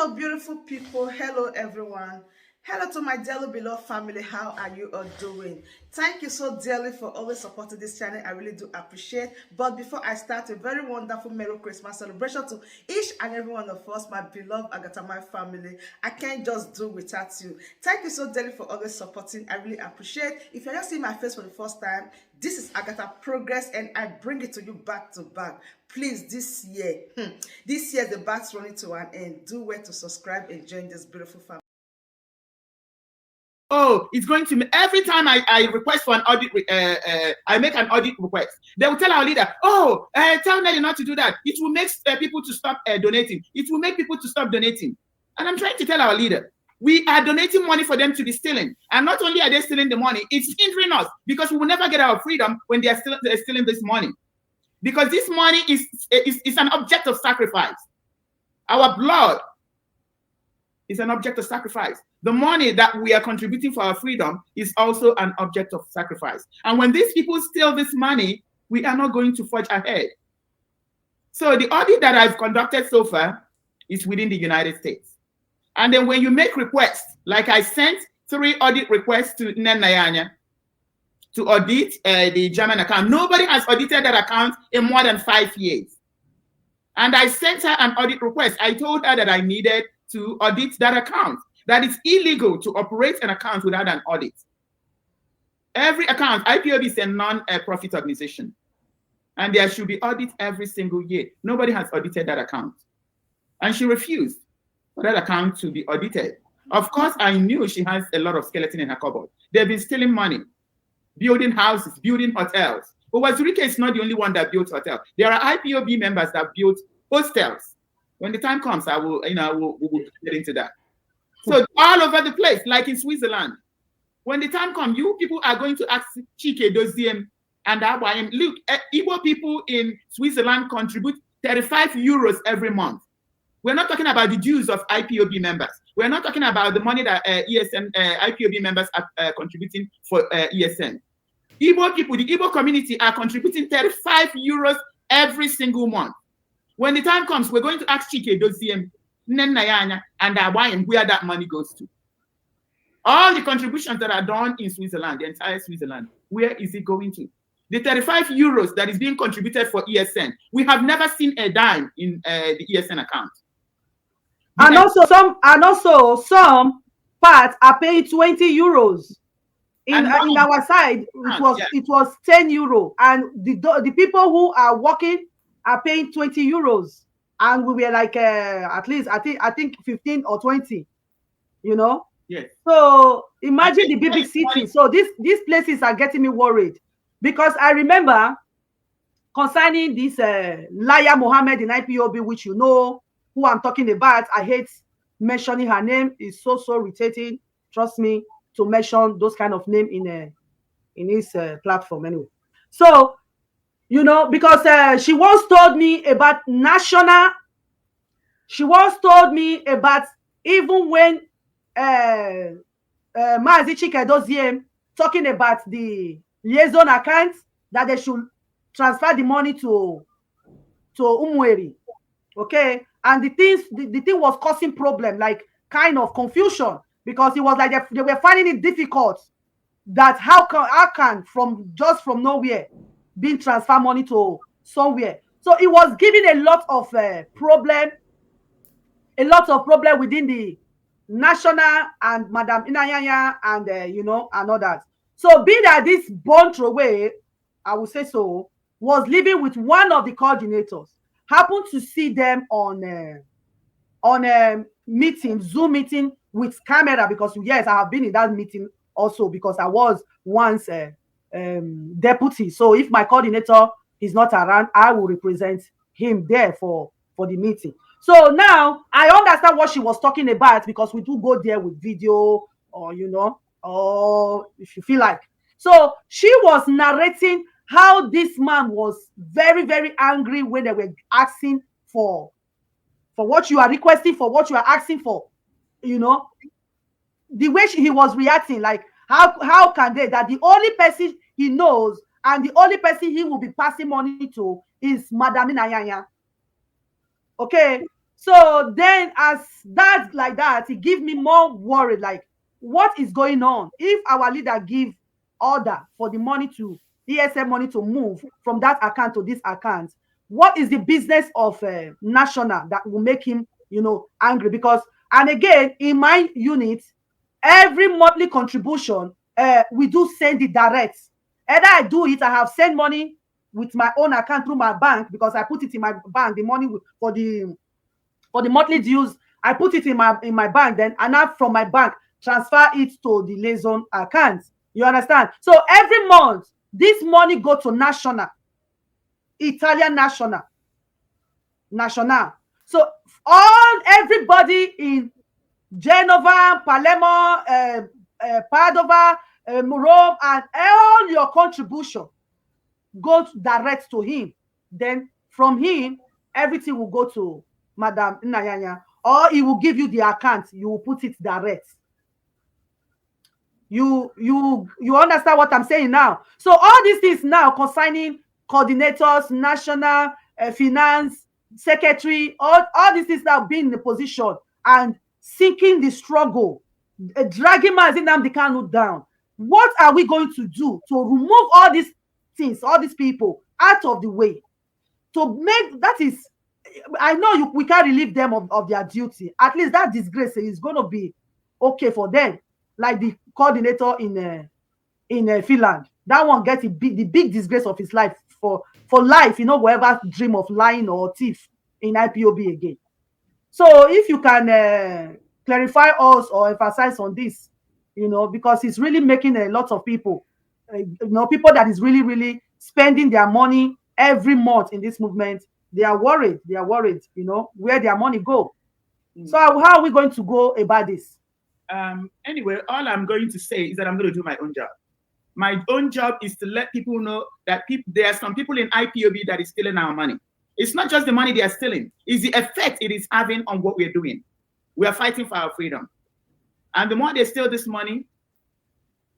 Hello, beautiful people. Hello, everyone. Hello to my dearly beloved family. How are you all doing? Thank you so dearly for always supporting this channel. I really do appreciate. But before I start, a very wonderful Merry Christmas celebration to each and every one of us, my beloved Agatha, my family. I can't just do without you. Thank you so dearly for always supporting. I really appreciate. If you're just seeing my face for the first time, this is Agatha Progress, and I bring it to you back to back. Please, this year, the bat's running to an end. Do well to subscribe and join this beautiful family. Oh, it's going to every time I request for an audit, I make an audit request. They will tell our leader, oh, tell Nelly not to do that. It will make people to stop donating. It will make people to stop donating. And I'm trying to tell our leader, we are donating money for them to be stealing. And not only are they stealing the money, it's hindering us because we will never get our freedom when they're stealing this money. Because this money is an object of sacrifice. Our blood is an object of sacrifice. The money that we are contributing for our freedom is also an object of sacrifice. And when these people steal this money, we are not going to forge ahead. So the audit that I've conducted so far is within the United States. And then when you make requests, like I sent 3 audit requests to Nell to audit the German account. Nobody has audited that account in more than 5 years. And I sent her an audit request. I told her that I needed to audit that account, that it's illegal to operate an account without an audit. Every account, IPOB is a non-profit organization, and there should be audit every single year. Nobody has audited that account. And she refused for that account to be audited. Of course, I knew she has a lot of skeleton in her cupboard. They've been stealing money, building houses, building hotels. Owazurike is not the only one that built hotels. There are IPOB members that built hostels. When the time comes, I will get into that. So all over the place, like in Switzerland, when the time comes, you people are going to ask Chike Doziem and Abayim. Look, Igbo people in Switzerland contribute 35 euros every month. We're not talking about the dues of IPOB members. We're not talking about the money that IPOB members are contributing for ESN. Igbo people, the Igbo community are contributing 35 euros every single month. When the time comes, we're going to ask Chike Doziem, Nnamdi, and Abayim where that money goes to. All the contributions that are done in Switzerland, the entire Switzerland, where is it going to? The 35 euros that is being contributed for ESN, we have never seen a dime in the ESN account. And also some parts are paying 20 euros. In our side, it was 10 euro, and the people who are working are paying 20 euros, and we were like at least I think 15 or 20, you know. Yes. So imagine the big city. So these places are getting me worried, because I remember concerning this Laya Mohammed in IPOB, which you know who I'm talking about. I hate mentioning her name. It's so irritating. Trust me, to mention those kind of name in this platform anyway. So, you know, because she once told me about national. She once told me about even when Mazi Chike Doziem talking about the liaison account, that they should transfer the money to Umweri. Okay, and the thing was causing problem, like kind of confusion, because it was like they were finding it difficult that how can from nowhere being transfer money to somewhere. So it was giving a lot of problem within the national and Madam Inayanya and you know, and others. So be that this born away, I would say so, was living with one of the coordinators, happened to see them on a meeting, Zoom meeting with camera, because yes, I have been in that meeting also, because I was once deputy. So if my coordinator is not around, I will represent him there for the meeting. So now I understand what she was talking about, because we do go there with video, or you know, or if you feel like. So she was narrating how this man was very, very angry when they were asking for what you are requesting, for what you are asking for, you know, the way he was reacting, like how can they, that the only person he knows and the only person he will be passing money to is Madam Inayanya. Okay, So then as that like that, it give me more worry, like what is going on? If our leader give order for the money to ESM money to move from that account to this account, what is the business of national that will make him, you know, angry? Because, and again, in my unit, every monthly contribution, we do send it direct. Either I do it, I have sent money with my own account through my bank, because I put it in my bank, the money for the monthly dues, I put it in my bank, then and now from my bank transfer it to the liaison account. You understand? So every month this money go to national, Italian national. So everybody in Genova, Palermo, Padova, Rome, and all your contribution goes direct to him. Then from him, everything will go to Madam Nnayanya, or he will give you the account. You will put it direct. You understand what I'm saying now? So all these things now concerning coordinators, national finance secretary, all these things now being in the position and sinking the struggle, dragging Nnamdi Kanu down. What are we going to do to remove all these things, all these people out of the way? To make that is, I know we can't relieve them of their duty. At least that disgrace is going to be okay for them, like the coordinator in Finland. That one gets the big disgrace of his life for life. You know, whoever dream of lying or thief in IPOB again. So if you can clarify us or emphasize on this, you know, because it's really making a lot of people, you know, people that is really spending their money every month in this movement, they are worried, you know, where their money go. So how are we going to go about this? Anyway, all I'm going to say is that I'm going to do my own job. My own job is to let people know that there are some people in IPOB that is stealing our money. It's not just the money they are stealing, it's the effect it is having on what we're doing. We are fighting for our freedom. And the more they steal this money,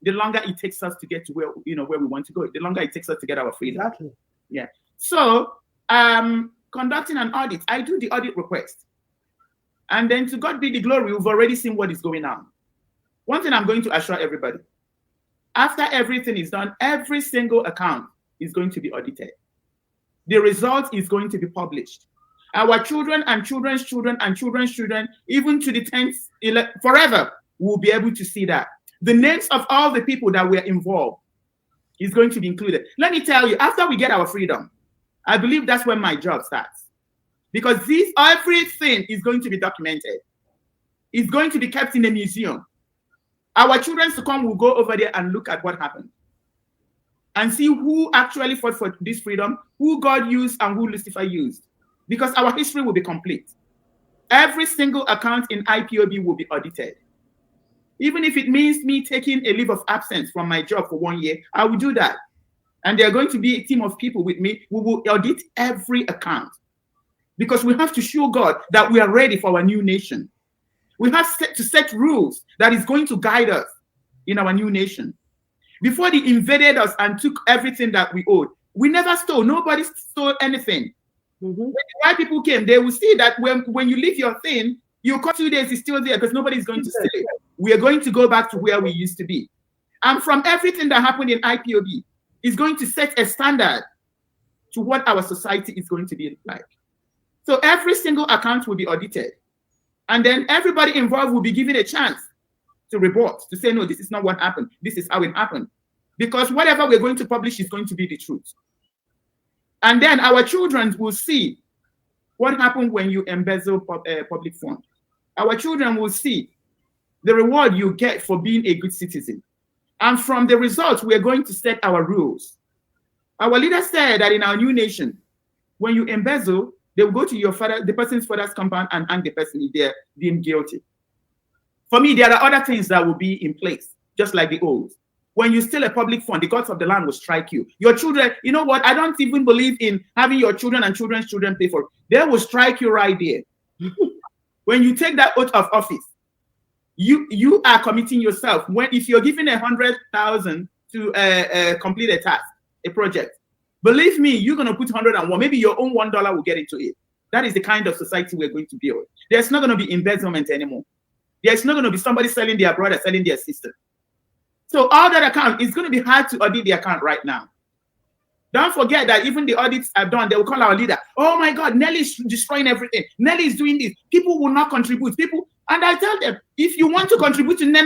the longer it takes us to get to where we want to go. The longer it takes us to get our freedom. Exactly. Yeah. So conducting an audit, I do the audit request. And then to God be the glory, we've already seen what is going on. One thing I'm going to assure everybody, after everything is done, every single account is going to be audited. The result is going to be published. Our children and children's children and children's children, even to the 10th, forever, will be able to see that. The names of all the people that were involved is going to be included. Let me tell you, after we get our freedom, I believe that's when my job starts. Because everything is going to be documented. It's going to be kept in a museum. Our children to come will go over there and look at what happened. And see who actually fought for this freedom, who God used and who Lucifer used. Because our history will be complete. Every single account in IPOB will be audited. Even if it means me taking a leave of absence from my job for 1 year, I will do that. And there are going to be a team of people with me who will audit every account. Because we have to show God that we are ready for our new nation. We have to set rules that is going to guide us in our new nation. Before they invaded us and took everything that we owed, we never stole. Nobody stole anything. When the white people came, they will see that when you leave your thing, you come 2 days, it's still there because nobody is going to steal it. We are going to go back to where we used to be. And from everything that happened in IPOB, is going to set a standard to what our society is going to be like. So every single account will be audited. And then everybody involved will be given a chance to report, to say, no, this is not what happened. This is how it happened. Because whatever we're going to publish is going to be the truth. And then our children will see what happened when you embezzle public funds. Our children will see the reward you get for being a good citizen. And from the results, we're going to set our rules. Our leader said that in our new nation, when you embezzle, they will go to the person's father's compound and hang the person if they're deemed guilty. For me, there are other things that will be in place, just like the old. When you steal a public fund, the gods of the land will strike you. Your children, you know what? I don't even believe in having your children and children's children pay for it. They will strike you right there. When you take that oath of office, you are committing yourself. If you're given 100,000 to complete a task, a project, believe me, you're gonna put 101. Maybe your own $1 will get into it. That is the kind of society we're going to build. There's not going to be embezzlement anymore. There's not going to be somebody selling their brother, selling their sister. So all that account, it's going to be hard to audit the account right now. Don't forget that even the audits are done, they will call our leader. Oh my God, Nelly is destroying everything. Nelly is doing this. People will not contribute. And I tell them, if you want to contribute to Nell,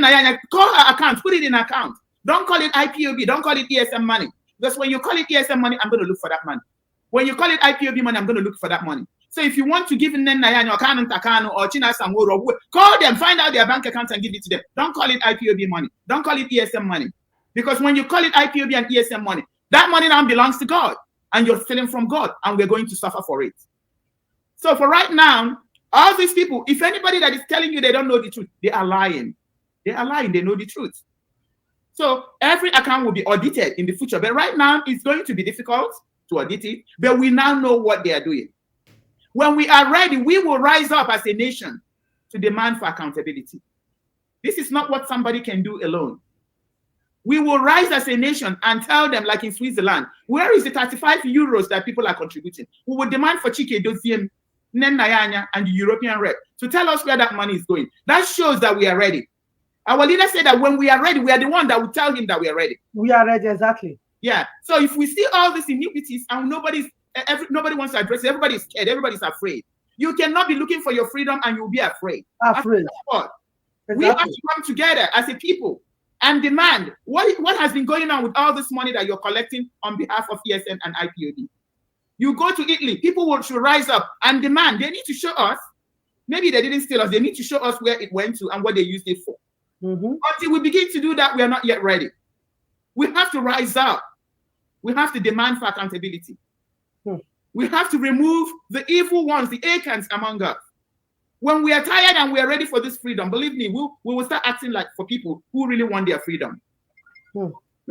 call her account, put it in account. Don't call it IPOB, don't call it ESM money. Because when you call it ESM money, I'm going to look for that money. When you call it IPOB money, I'm going to look for that money. So if you want to give Nell or Kanu or China Samoro, call them, find out their bank account and give it to them. Don't call it IPOB money. Don't call it ESM money. Because when you call it IPOB and ESM money, that money now belongs to God. And you're stealing from God. And we're going to suffer for it. So for right now, all these people, if anybody that is telling you they don't know the truth, they are lying. They are lying. They know the truth. So every account will be audited in the future. But right now, it's going to be difficult to audit it. But we now know what they are doing. When we are ready, we will rise up as a nation to demand for accountability. This is not what somebody can do alone. We will rise as a nation and tell them, like in Switzerland, where is the 35 euros that people are contributing? We will demand for Chike Doziem, Nayanya, and the European rep to tell us where that money is going. That shows that we are ready. Our leader said that when we are ready, we are the one that will tell him that we are ready. We are ready, exactly. Yeah. So if we see all these iniquities and nobody wants to address it, everybody's scared, everybody's afraid. You cannot be looking for your freedom and you'll be afraid. Afraid. Exactly. We have to come together as a people and demand what has been going on with all this money that you're collecting on behalf of ESN and IPOD. You go to Italy, people should rise up and demand. They need to show us. Maybe they didn't steal us. They need to show us where it went to and what they used it for. Until we begin to do that, we are not yet ready. We have to rise up. We have to demand for accountability. We have to remove the evil ones, the Acans among us. When we are tired and we are ready for this freedom, believe me, we will start acting like for people who really want their freedom.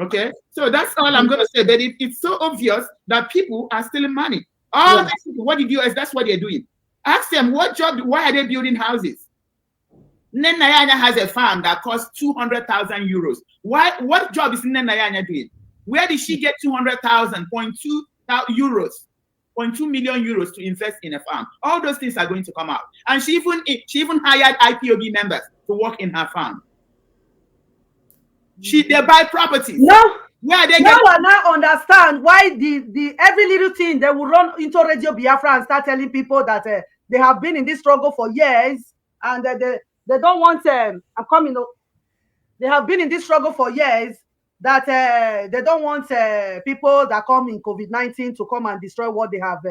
Okay? So that's all I'm going to say. But it's so obvious that people are stealing money. All these people, what did you ask? That's what they're doing. Ask them, what job, why are they building houses? Nenayanya has a farm that costs 200,000 euros. What job is Nenayanya doing? Where did she get 200,000, 0.2 million euros to invest in a farm? All those things are going to come out. And she even hired IPOB members to work in her farm. They buy properties. No. Where they now I now understand why the every little thing they will run into Radio Biafra and start telling people that they have been in this struggle for years and they don't want I'm coming. They have been in this struggle for years that they don't want people that come in COVID-19 to come and destroy what they have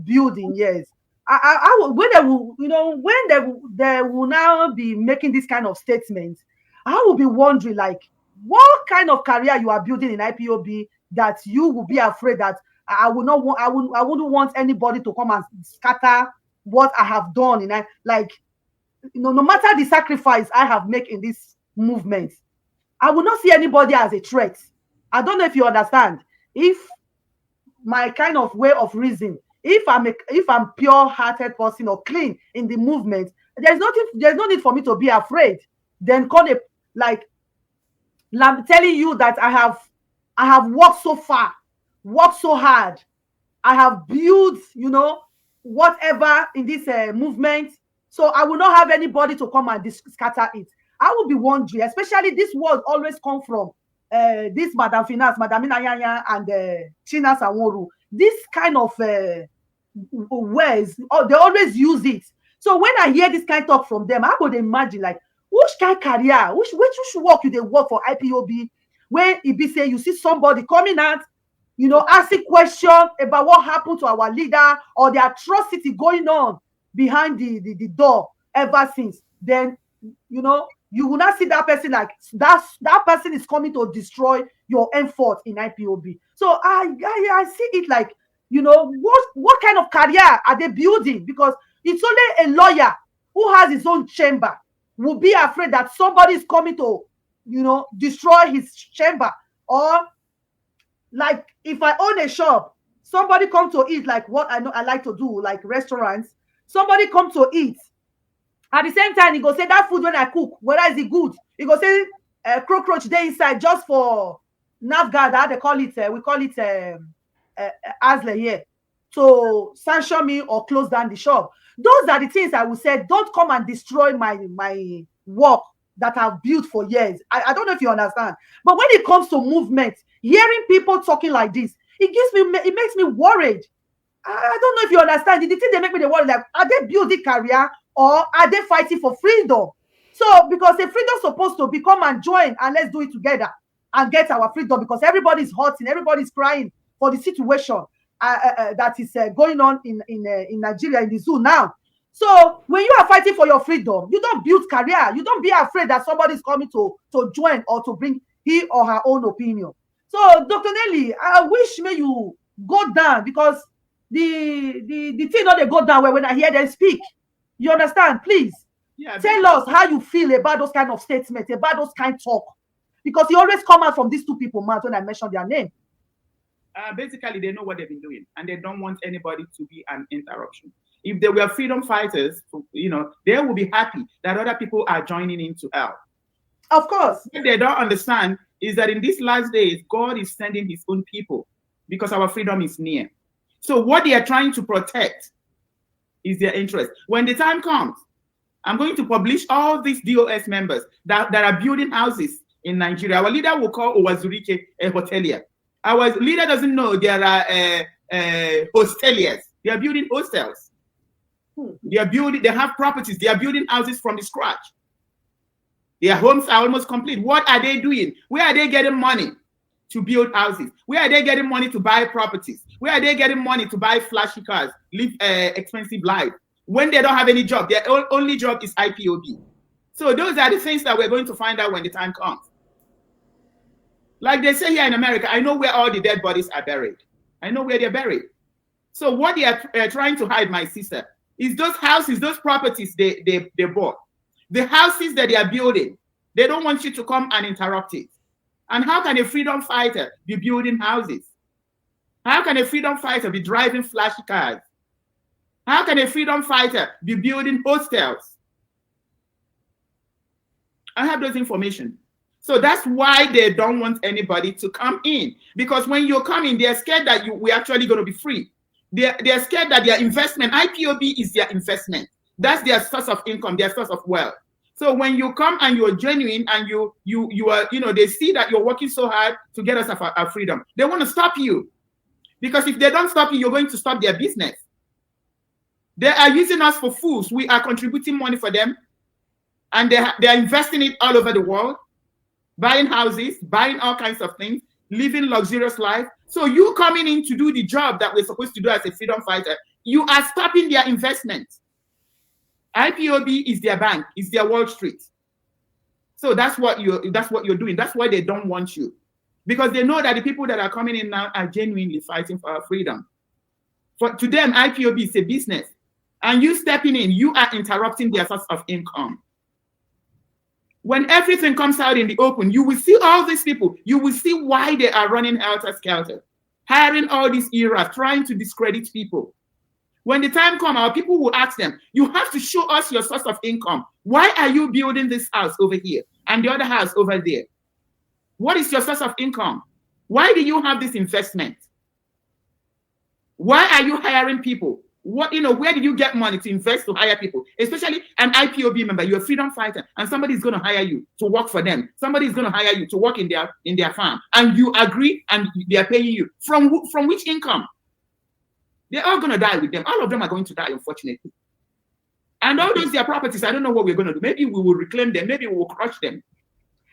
built in years. When they will, when they will now be making this kind of statements, I will be wondering, like, what kind of career you are building in IPOB that you will be afraid that I wouldn't want anybody to come and scatter what I have done in no matter the sacrifice I have made in this movement, I will not see anybody as a threat. I don't know if you understand. If my kind of way of reason, if I'm pure-hearted person or clean in the movement, there's no need for me to be afraid. Then call it I'm telling you that I have worked so far, worked so hard. I have built, whatever in this movement. So I will not have anybody to come and scatter it. I will be wondering, especially this word always come from this Madam Finance, Madam Inayanya, and China Sanworu. This kind of words, they always use it. So when I hear this kind of talk from them, I would imagine like, which kind of career, which work you they work for IPOB, when it be say you see somebody coming out, asking questions about what happened to our leader or the atrocity going on behind the door ever since, then you will not see that person like that person is coming to destroy your effort in IPOB. So I see it like, what kind of career are they building? Because it's only a lawyer who has his own chamber will be afraid that somebody is coming to destroy his chamber. Or like if I own a shop, somebody come to eat, like what I know I like to do, like restaurants. Somebody come to eat. At the same time, he go say that food when I cook, whether is it good? He go say cockroach there inside just for NAFGAD. They call it. We call it Asle here. to sanction me or close down the shop. Those are the things I would say, don't come and destroy my work that I've built for years. I don't know if you understand. But when it comes to movement, hearing people talking like this, it makes me worried. I don't know if you understand. The thing they make me worry, like, are they building career or are they fighting for freedom? So, because the freedom's supposed to be come and join and let's do it together and get our freedom, because everybody's hurting, everybody's crying for the situation that is going on in Nigeria, in the zoo now. So when you are fighting for your freedom, you don't build career. You don't be afraid that somebody's coming to join or to bring he or her own opinion. So, Dr. Nelly, I wish may you go down, because the thing not they go down when I hear them speak. You understand? Please tell us how you feel about those kind of statements, about those kind of talk, because you always come out from these two people mouth when I mention their name. Basically, they know what they've been doing, and they don't want anybody to be an interruption. If they were freedom fighters, you know, they will be happy that other people are joining in to help. Of course. What they don't understand is that in these last days, God is sending his own people because our freedom is near. So what they are trying to protect is their interest. When the time comes, I'm going to publish all these DOS members that are building houses in Nigeria. Our leader will call Owazurike a hotelier. Our leader doesn't know there are hosteliers. They are building hostels. They have properties. They are building houses from the scratch. Their homes are almost complete. What are they doing? Where are they getting money to build houses? Where are they getting money to buy properties? Where are they getting money to buy flashy cars, live expensive life? When they don't have any job, their only job is IPOB. So those are the things that we're going to find out when the time comes. Like they say here in America, I know where all the dead bodies are buried. I know where they're buried. So what they are trying to hide, my sister, is those houses, those properties they bought. The houses that they are building, they don't want you to come and interrupt it. And how can a freedom fighter be building houses? How can a freedom fighter be driving flashy cars? How can a freedom fighter be building hostels? I have those information. So that's why they don't want anybody to come in. Because when you come in, they're scared that we're actually going to be free. They're scared that their investment, IPOB is their investment. That's their source of income, their source of wealth. So when you come and you're genuine and you are, you know, they see that you're working so hard to get us our freedom, they want to stop you. Because if they don't stop you, you're going to stop their business. They are using us for fools. We are contributing money for them. And they are investing it all over the world, buying houses, buying all kinds of things, living luxurious life. So you coming in to do the job that we're supposed to do as a freedom fighter, you are stopping their investment. IPOB is their bank, is their Wall Street. So that's what you're doing. That's why they don't want you. Because they know that the people that are coming in now are genuinely fighting for our freedom. To them, IPOB is a business. And you stepping in, you are interrupting their source of income. When everything comes out in the open, you will see all these people. You will see why they are running helter-skelter, hiring all these eras, trying to discredit people. When the time comes, our people will ask them, you have to show us your source of income. Why are you building this house over here and the other house over there? What is your source of income? Why do you have this investment? Why are you hiring people? What, you know, where did you get money to invest to hire people? Especially an IPOB member, you're a freedom fighter, and somebody is going to hire you to work for them. Somebody is going to hire you to work in their farm, and you agree, and they are paying you. From which income? They're all going to die with them. All of them are going to die, unfortunately. And all those their properties, I don't know what we're going to do. Maybe we will reclaim them. Maybe we will crush them.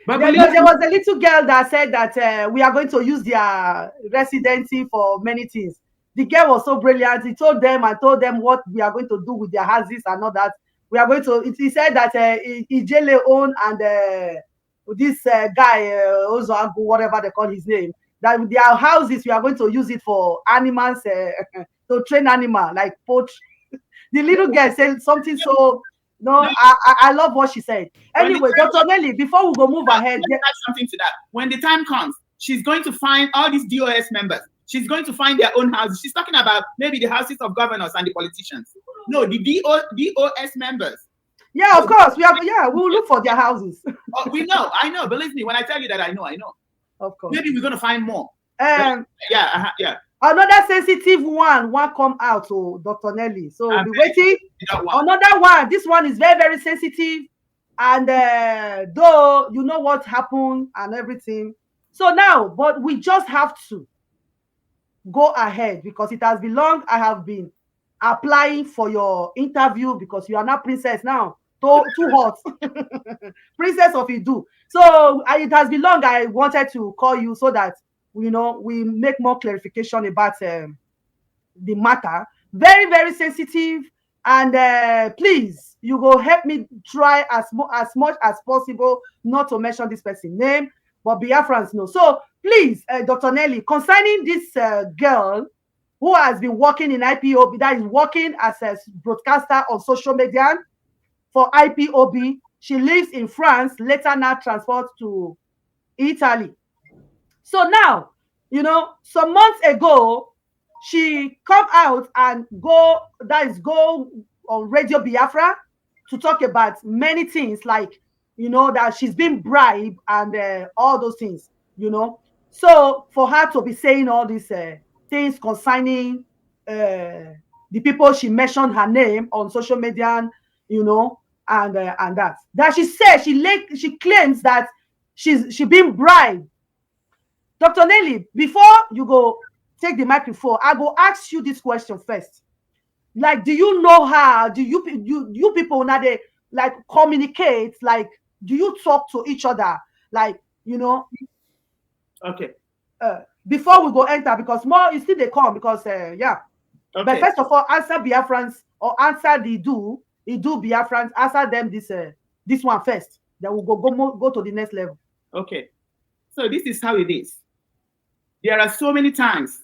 But there was a little girl that said that we are going to use their residency for many things. The girl was so brilliant. He told them what we are going to do with their houses and all that. We are going to, he said that Ijele own and this guy, Ozoagu, whatever they call his name, that with their houses, we are going to use it for animals, to train animal, like poach. The little girl said something so, no, I love what she said. Anyway, Dr. Nelly, before we go move ahead. Let me add something to that. When the time comes, she's going to find all these DOS members. She's going to find their own houses. She's talking about maybe the houses of governors and the politicians. No, the DOS members. Yeah, of course. We'll look for their houses. We know, I know. Believe me, when I tell you that I know. Of course. Maybe we're going to find more. Yeah. Another sensitive one come out, oh, Dr. Nelly. So I'm be very waiting. that one. Another one. This one is very, very sensitive. And though you know what happened and everything. So now, but we just have to go ahead because it has been long. I have been applying for your interview because you are not princess now. Too hot. Princess of Idu. So it has been long. I wanted to call you so that we make more clarification about the matter. Very, very sensitive. And please, you go help me try as much as possible not to mention this person's name, but Biafrans know. So please, Dr. Nelly, concerning this girl who has been working in IPOB, that is working as a broadcaster on social media for IPOB. She lives in France, later now transferred to Italy. So now, some months ago, she come out and go on Radio Biafra to talk about many things like, that she's been bribed and all those things, So for her to be saying all these things concerning the people she mentioned her name on social media, and that she said she claims that she been bribed. Dr. Nelly, before you go take the microphone, I go ask you this question first. Like, do you know her? Do you people now they like communicate? Like, do you talk to each other? Like, Okay. Before we go enter, because more you see they come because yeah. Okay. But first of all, answer Biafrans or answer the Idu Biafrans. Answer them this one first. Then we'll go to the next level. Okay. So this is how it is. There are so many times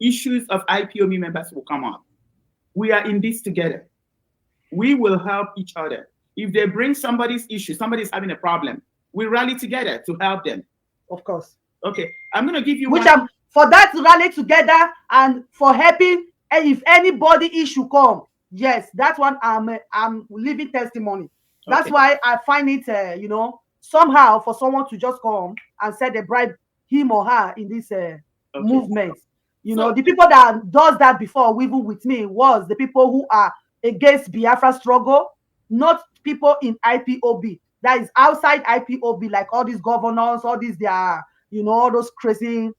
issues of IPOB members will come up. We are in this together. We will help each other. If they bring somebody's issue, somebody's having a problem, we rally together to help them. Of course. Okay, I'm going to give you for that to rally together and for helping, and if anybody issue come, yes, that one I'm living testimony. Okay. That's why I find it, somehow for someone to just come and say they bribe him or her in this movement. The people that does that before, even with me, was the people who are against Biafra struggle, not people in IPOB. That is outside IPOB, like all these governors, all these all those crazy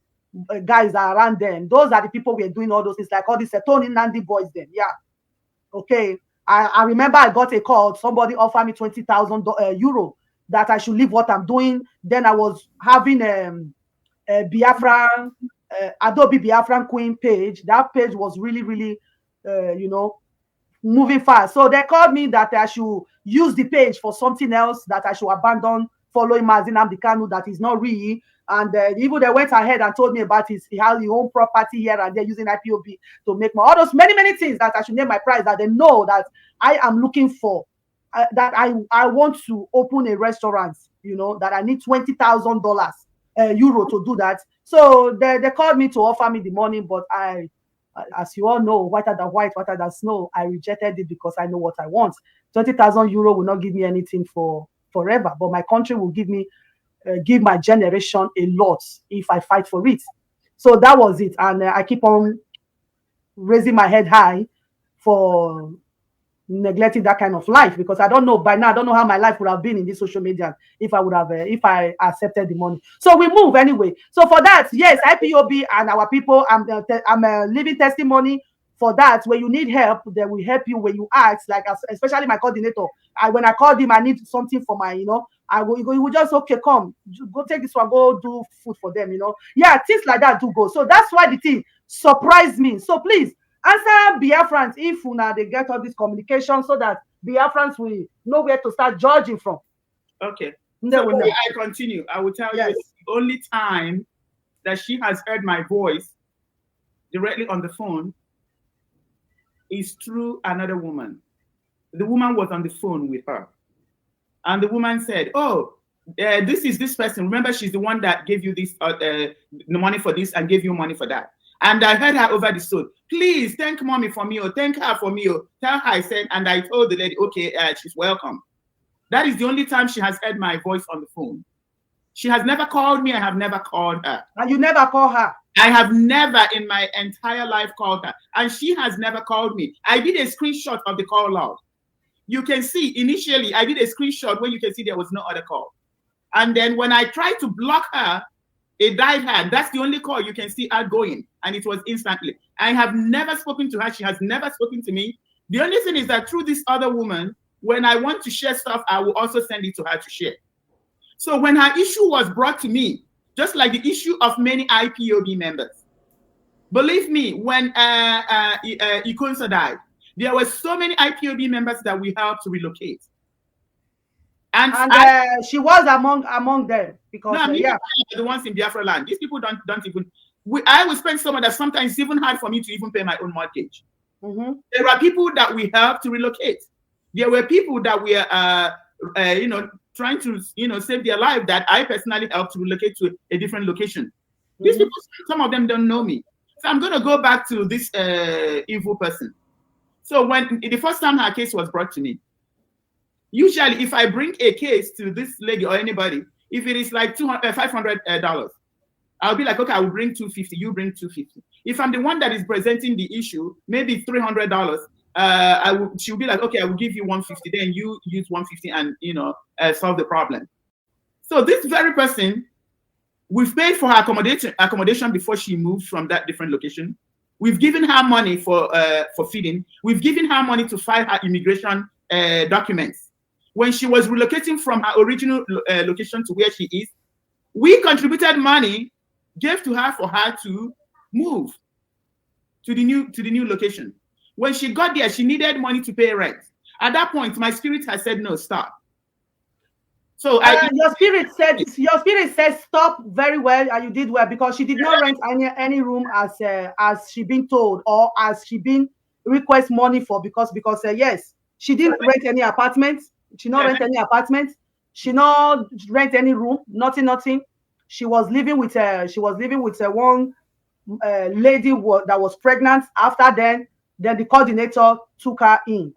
guys that are around them. Those are the people we are doing all those things, like all these Tony Nnamdi boys. Then, yeah, okay. I remember I got a call. Somebody offered me 20,000 euro that I should leave what I'm doing. Then I was having Biafra, Adobe Biafran Queen page. That page was really, really, moving fast. So they called me that I should use the page for something else, that I should abandon following Nnamdi Kanu, that is not real. And even they went ahead and told me about he has his own property here and they're using IPOB to make more. All those many, many things that I should name my price, that they know that I am looking for. That I want to open a restaurant, that I need $20,000 euro to do that. So they called me to offer me the money, but I, as you all know, whiter than white, whiter than snow, I rejected it because I know what I want. 20,000 euro will not give me anything for forever, but my country will give my generation a lot if I fight for it. So that was it, and I keep on raising my head high for neglecting that kind of life, because I don't know how my life would have been in this social media if I accepted the money. So we move anyway. So for that, yes, IPOB and our people, I'm a living testimony for that. When you need help, they will help you when you ask, like especially my coordinator. When I called him, I need something for my, he will just, okay, come, go take this one, go do food for them, Yeah, things like that do go. So that's why the thing surprised me. So please, answer Biafrans if they get all this communication, so that Biafrans will know where to start judging from. Okay. So when I continue, I will tell you the only time that she has heard my voice directly on the phone is through another woman. The woman was on the phone with her. And the woman said, oh, this is this person. Remember, she's the one that gave you this the money for this and gave you money for that. And I heard her over the phone. Please thank mommy for me, or thank her for me, or tell her I said. And I told the lady, okay, she's welcome. That is the only time she has heard my voice on the phone. She has never called me. I have never called her. And you never call her? I have never in my entire life called her, and she has never called me. I did a screenshot of the call log. You can see initially I did a screenshot where you can see there was no other call. And then when I tried to block her, it died her. That's the only call you can see outgoing, and it was instantly. I have never spoken to her. She has never spoken to me. The only thing is that through this other woman, when I want to share stuff, I will also send it to her to share. So when her issue was brought to me, just like the issue of many IPOB members, believe me, when Ikunsa died, there were so many IPOB members that we helped to relocate. And she was among them because no, the ones in Biafra land. These people don't even. I will spend so much that sometimes it's even hard for me to even pay my own mortgage. There are people that we helped to relocate. There were people that we are, trying to, save their life that I personally helped to relocate to a different location. These people, some of them don't know me. So I'm going to go back to this evil person. So when the first time her case was brought to me, usually if I bring a case to this lady or anybody, if it is like $500, I'll be like, okay, I will bring $250, you bring $250. If I'm the one that is presenting the issue, maybe $300, she'll be like, okay, I will give you $150, then you use $150 and solve the problem. So this very person, we've paid for her accommodation before she moved from that different location. We've given her money for feeding. We've given her money to file her immigration documents. When she was relocating from her original location to where she is, we contributed money, gave to her for her to move to the new location. When she got there, she needed money to pay rent. At that point, my spirit has said, no, stop. So your spirit said stop very well, and you did well because she did not rent any room as she been told or as she been request money for because yes, she didn't rent any apartments. She not rent any apartments. She not rent any room. Nothing. She was living with one lady that was pregnant. After then the coordinator took her in.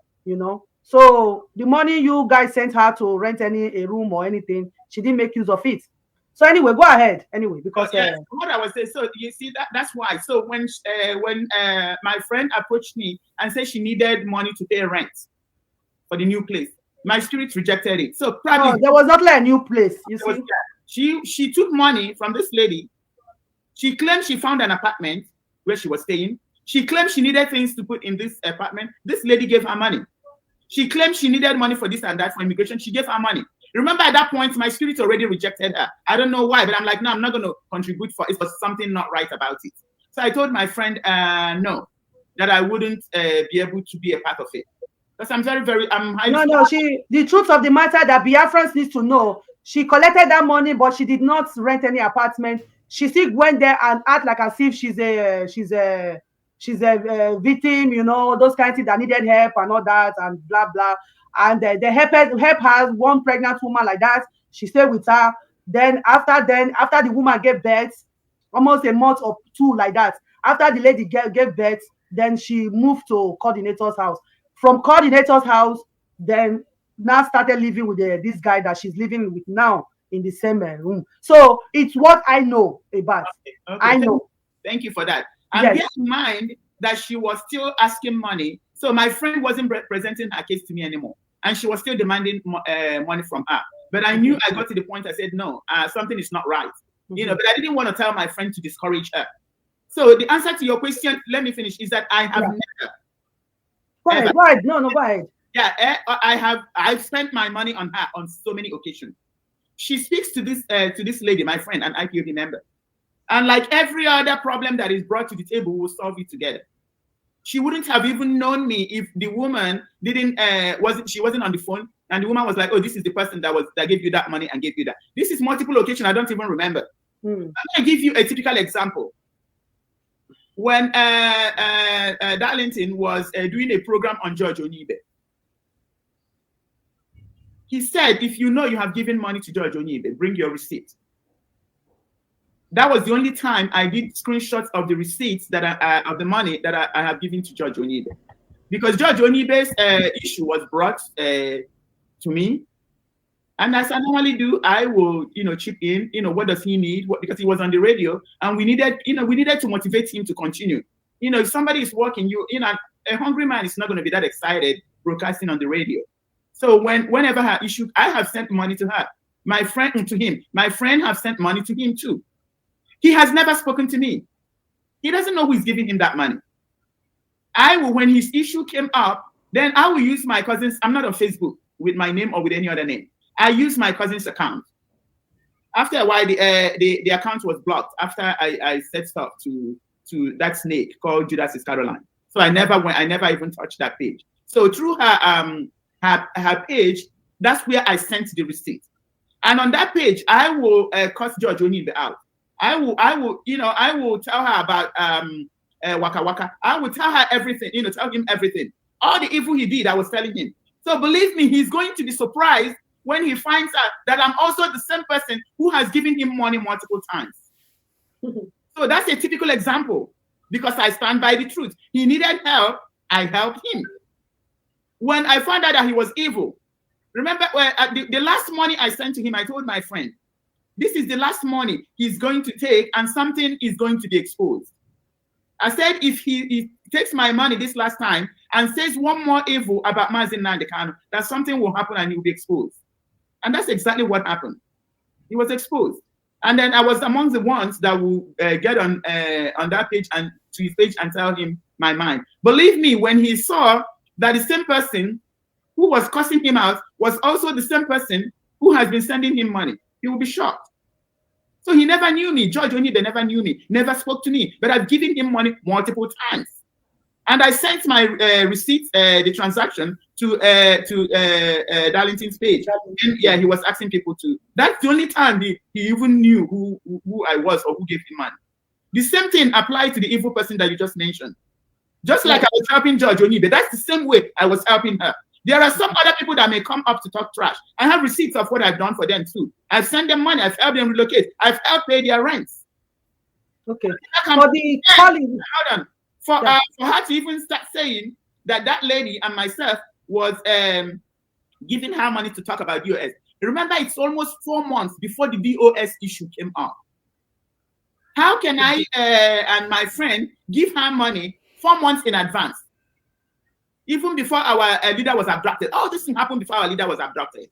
So the money you guys sent her to rent a room or anything, she didn't make use of it. So anyway, go ahead. Anyway, because what I was saying. So you see that's why. So when my friend approached me and said she needed money to pay rent for the new place, my spirit rejected it. So probably there was not like a new place. You see, she took money from this lady. She claimed she found an apartment where she was staying. She claimed she needed things to put in this apartment. This lady gave her money. She claimed she needed money for this and that for immigration. She gave her money. Remember, at that point, my spirit already rejected her. I don't know why, but I'm like, no, I'm not going to contribute for it. Was something not right about it. So I told my friend, no, that I wouldn't be able to be a part of it. Because I'm the truth of the matter that Biafrans need to know, she collected that money, but she did not rent any apartment. She still went there and act like as if she's a victim, those kind of things that needed help and all that and blah blah. And they help her, one pregnant woman like that. She stayed with her. Then after the woman gave birth, almost a month or two like that. After the lady gave birth, then she moved to coordinator's house. From coordinator's house, then now started living with this guy that she's living with now in the same room. So it's what I know about. Okay. I know. Thank you for that. And bear in mind that she was still asking money. So my friend wasn't presenting her case to me anymore. And she was still demanding money from her. But I knew I got to the point I said, no, something is not right. But I didn't want to tell my friend to discourage her. So the answer to your question, let me finish, is that I have never. Go ahead. No, go ahead. Yeah, I've spent my money on her on so many occasions. She speaks to this lady, my friend, an IPOB member. And like every other problem that is brought to the table, we'll solve it together. She wouldn't have even known me if the woman wasn't on the phone, and the woman was like, oh, this is the person that gave you that money and gave you that. This is multiple occasions, I don't even remember. I'm going to give you a typical example. When Darlington was doing a program on George Onibe, he said, if you know you have given money to George Onibe, bring your receipt. That was the only time I did screenshots of the receipts that of the money that I have given to George Onibe, because George Onibe's issue was brought to me, And as I normally do, I will, chip in, what does he need? Because he was on the radio and we needed to motivate him to continue. If somebody is working, a hungry man is not going to be that excited broadcasting on the radio. So whenever her issue, I have sent money to her. My friend to him. My friend have sent money to him too. He has never spoken to me. He doesn't know who is giving him that money. I will, when his issue came up, then I will use my cousin's. I'm not on Facebook with my name or with any other name. I use my cousin's account. After a while, the account was blocked after I said stuff to that snake called Judas Iscariot. So I never even touched that page. So through her page, that's where I sent the receipt. And on that page, I will cuss George Onibe out. I will tell her about Waka Waka. I will tell her everything, tell him everything. All the evil he did, I was telling him. So believe me, he's going to be surprised when he finds out that I'm also the same person who has given him money multiple times. So that's a typical example because I stand by the truth. He needed help, I helped him. When I found out that he was evil, remember the last money I sent to him, I told my friend, this is the last money he's going to take and something is going to be exposed. I said, if he takes my money this last time and says one more evil about Nnamdi Kanu, that something will happen and he will be exposed. And that's exactly what happened. He was exposed. And then I was among the ones that will get on that page and to his page and tell him my mind. Believe me, when he saw that the same person who was cussing him out was also the same person who has been sending him money, he will be shocked. So he never knew me. George Onibe never knew me, never spoke to me, but I've given him money multiple times. And I sent my receipts, the transaction to Darlington's page. And yeah, he was asking people to. That's the only time he even knew who I was or who gave him money. The same thing applied to the evil person that you just mentioned. Just like I was helping George Onibe, that's the same way I was helping her. There are some other people that may come up to talk trash. I have receipts of what I've done for them too. I've sent them money. I've helped them relocate. I've helped pay their rents. Okay. For the calling. Hold on. For her to even start saying that lady and myself was giving her money to talk about DOS. Remember, it's almost 4 months before the DOS issue came up. How can I and my friend give her money 4 months in advance? Even before our leader was abducted. Oh, this thing happened before our leader was abducted.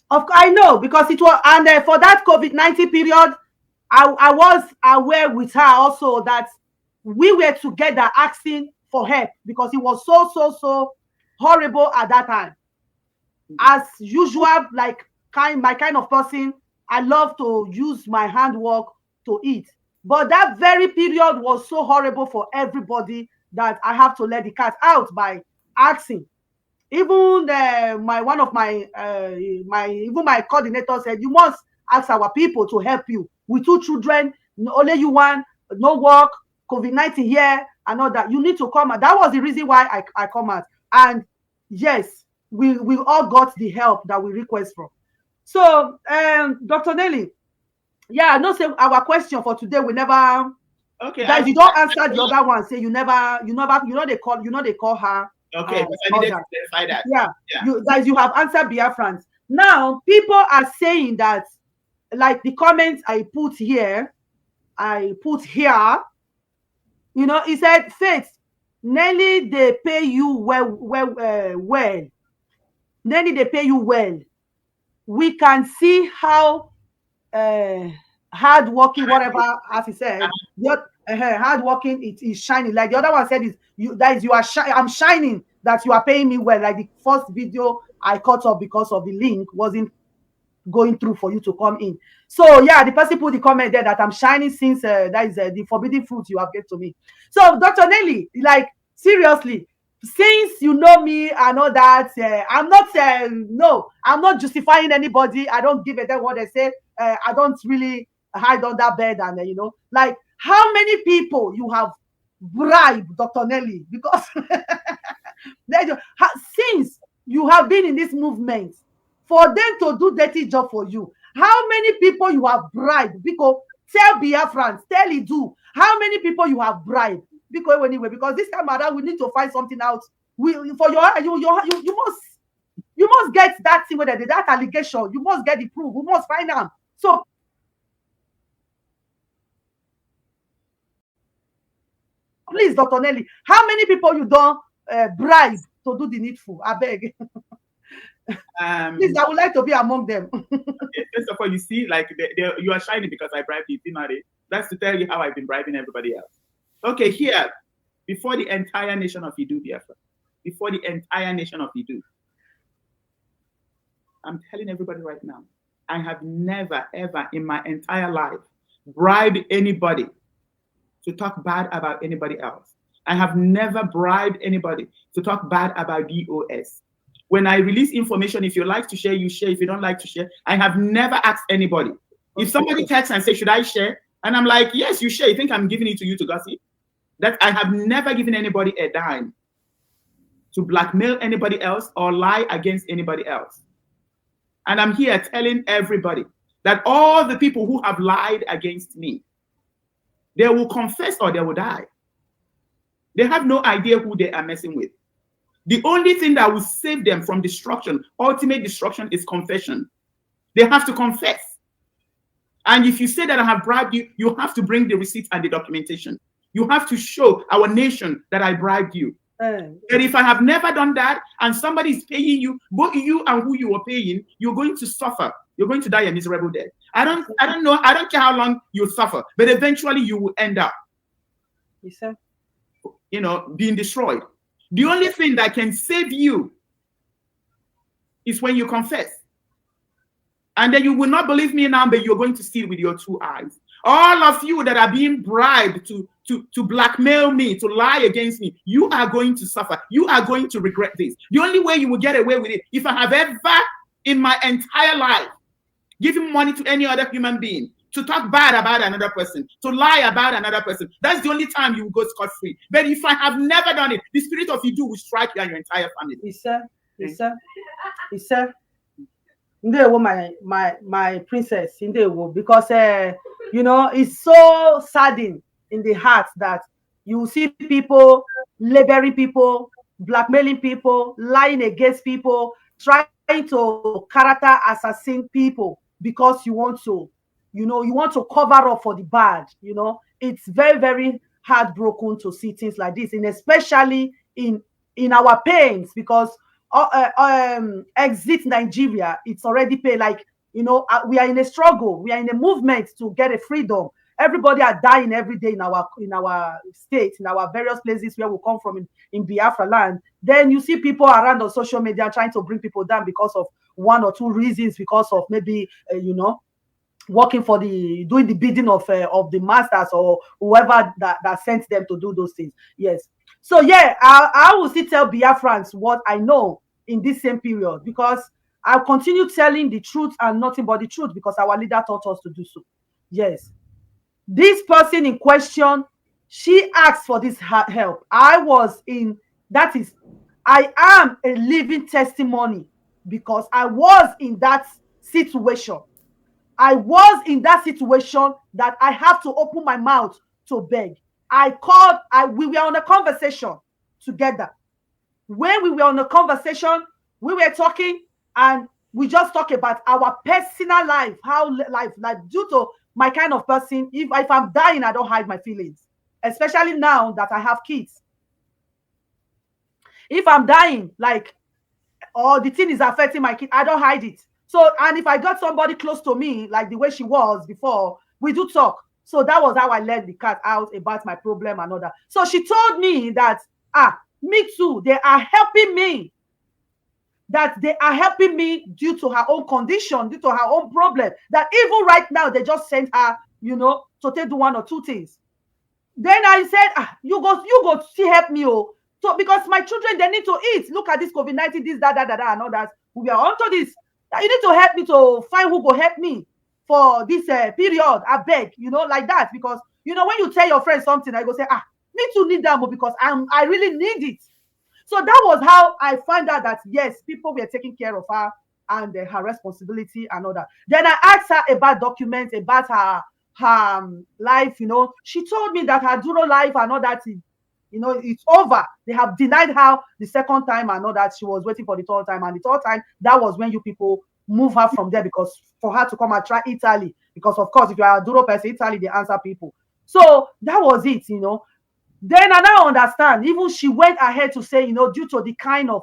Of course, I know, because it was, and for that COVID-19 period, I was aware with her also that we were together asking for help because it was so horrible at that time. As usual, like my kind of person, I love to use my handwork to eat. But that very period was so horrible for everybody that I have to let the cat out by asking. Even one of my coordinator said, you must ask our people to help you with 2 children, only you one, no work, COVID-19 here and all that. You need to come out. That was the reason why I come out. And yes, we all got the help that we request for. So Dr. Nelly, yeah, no, say our question for today we never. Okay. Guys, you don't answer the other one. Say you never, they call her. Okay, I needed to clarify that. Yeah. You have answered Biafrans. Now, people are saying that, like the comments I put here, he said, Faith, Nelly, they pay you well. Nelly, they pay you well. We can see how hardworking, whatever, as he said, hardworking, it is shining. Like the other one said, I'm shining that you are paying me well. Like the first video I cut off because of the link wasn't going through for you to come in. So yeah, the person put the comment there that I'm shining since that is the forbidden fruit you have given to me. So Dr. Nelly, like seriously, since you know me and all that, I'm not justifying anybody. I don't give a damn what they say. I don't really hide under bed and like how many people you have bribed, Dr. Nelly, because since you have been in this movement for them to do dirty job for you, how many people you have bribed? Because tell Biafrans, tell Idu, how many people you have bribed? Because this time around we need to find something out. You you must get that thing, whether that allegation, you must get the proof, you must find out. So please, Dr. Nelly, how many people you don't bribe to do the needful? I beg. Please, I would like to be among them. First of all, you see, like you are shining because I bribed you. That's to tell you how I've been bribing everybody else. Okay, here, before the entire nation of Idu, Biafra, before the entire nation of Idu, I'm telling everybody right now, I have never, ever in my entire life bribed anybody to talk bad about anybody else. I have never bribed anybody to talk bad about DOS. When I release information, if you like to share, you share. If you don't like to share, I have never asked anybody. If somebody texts and says, should I share? And I'm like, yes, you share. You think I'm giving it to you to gossip? That I have never given anybody a dime to blackmail anybody else or lie against anybody else. And I'm here telling everybody that all the people who have lied against me, they will confess or they will die. They have no idea who they are messing with. The only thing that will save them from destruction, ultimate destruction, is confession. They have to confess. And if you say that I have bribed you, you have to bring the receipts and the documentation. You have to show our nation that I bribed you. But if I have never done that and somebody is paying you, both you and who you are paying, you're going to suffer. You're going to die a miserable death. I don't know. I don't care how long you suffer, but eventually you will end up, being destroyed. The only thing that can save you is when you confess. And then you will not believe me now, but you're going to see it with your 2 eyes. All of you that are being bribed to blackmail me, to lie against me, you are going to suffer. You are going to regret this. The only way you will get away with it, if I have ever in my entire life given money to any other human being, to talk bad about another person, to lie about another person, that's the only time you will go scot-free. But if I have never done it, the spirit of Idu will strike you and your entire family. Yes, sir. My princess, because it's so saddening in the heart that you see people labeling people, blackmailing people, lying against people, trying to character assassin people because you want to cover up for the bad. It's very, very heartbroken to see things like this, and especially in our pains, because exit Nigeria, it's already paid. Like, we are in a struggle, we are in a movement to get a freedom. Everybody are dying every day in our state, in our various places where we come from in Biafra land. Then you see people around on social media trying to bring people down because of 1 or 2 reasons, because of maybe working for doing the bidding of the masters or whoever that sent them to do those things. Yes. So yeah, I will still tell Biafrans what I know in this same period, because I'll continue telling the truth and nothing but the truth, because our leader taught us to do so. Yes. This person in question, she asked for this help. I am a living testimony, because I was in that situation. I was in that situation that I have to open my mouth to beg. We were on a conversation together. When we were on a conversation, we were talking and we just talk about our personal life, how life due to my kind of person. If I'm dying, I don't hide my feelings, especially now that I have kids. If I'm dying, or the thing is affecting my kid, I don't hide it. So, and if I got somebody close to me, like the way she was before, we do talk. So that was how I let the cat out about my problem and all that. So she told me that, me too, they are helping me. That they are helping me due to her own condition, due to her own problem. That even right now, they just sent her, to take 1 or 2 things. Then I said, you go see help me, oh. So because my children, they need to eat. Look at this COVID-19, this, that, and all that. We are onto this. You need to help me to find who go help me for this period. I beg, like that. Because, when you tell your friend something, I go say, me too need that, because I really need it. So that was how I found out that, yes, people were taking care of her and her responsibility and all that. Then I asked her about documents, about her life, She told me that her Duro life and all that, You know, it's over. They have denied her the second time and all that. She was waiting for the third time. And the third time, that was when you people move her from there, because for her to come and try Italy. Because, of course, if you are a Duro person, Italy, they answer people. So that was it, you know. Then I now understand. Even she went ahead to say, you know, due to the kind of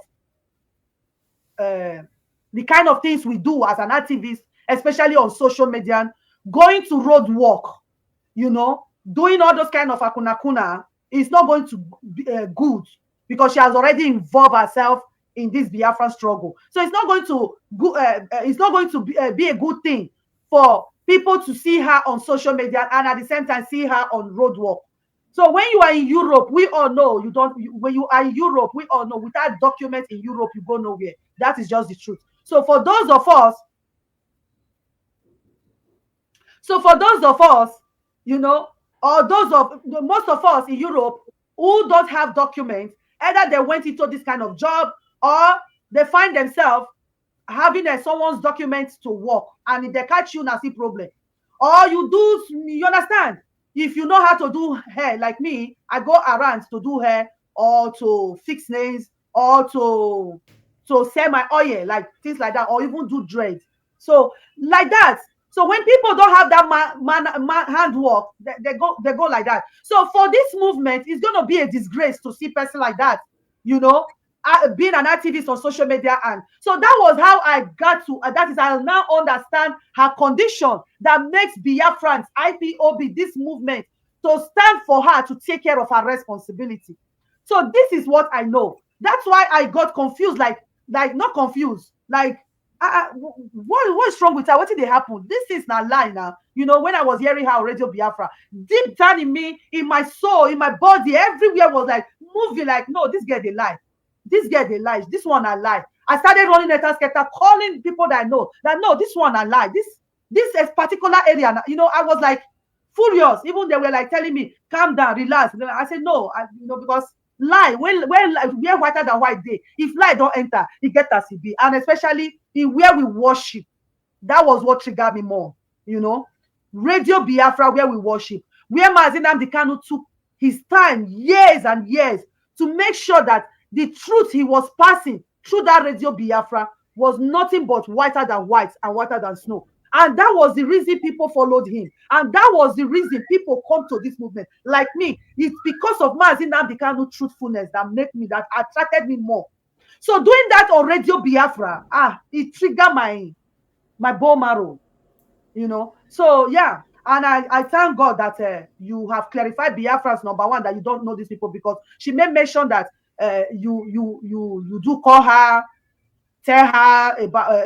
things we do as an activist, especially on social media, going to road walk, you know, doing all those kind of akuna is not going to be good, because she has already involved herself in this Biafran struggle. So it's not going to be a good thing for people to see her on social media and at the same time see her on road walk. So when you are in Europe, we all know when you are in Europe, we all know without documents in Europe, you go nowhere. That is just the truth. So for those of us, you know, or most of us in Europe who don't have documents, either they went into this kind of job or they find themselves having someone's documents to work, and if they catch you, that's a problem. Or you understand? If you know how to do hair, like me, I go around to do hair or to fix nails or to sell my oil, like things like that, or even do dread. So like that. So when people don't have that handwork, they go like that. So for this movement, it's going to be a disgrace to see person like that, you know, being an activist on social media. And so that was how I got to, that is, I now understand her condition that makes Biafrans, IPOB, this movement, to stand for her to take care of her responsibility. So this is what I know. That's why I got confused, like not confused, like, what is wrong with her? What did they happen? This is not lie now. You know, when I was hearing her on Radio Biafra, deep down in me, in my soul, in my body, everywhere was like moving, like, no, this girl, they lie. This girl, they lie. This one, I lie. I started running letter, calling people that I know, that no, this one, I lie. This is particular area. You know, I was like furious. Even they were like telling me, calm down, relax. I said, no, you know, because lie, when we're whiter than white day, if lie don't enter, it gets us be. And especially in where we worship, that was what triggered me more, you know. Radio Biafra, where we worship, where Nnamdi Kanu took his time, years and years, to make sure that the truth he was passing through that Radio Biafra was nothing but whiter than white and whiter than snow. And that was the reason people followed him. And that was the reason people come to this movement. Like me, it's because of Nnamdi Kanu truthfulness that attracted me more. So doing that on Radio Biafra, it triggered my bone marrow, you know. So yeah, and I thank God that you have clarified Biafra's number one, that you don't know these people, because she made mention that you do call her, tell her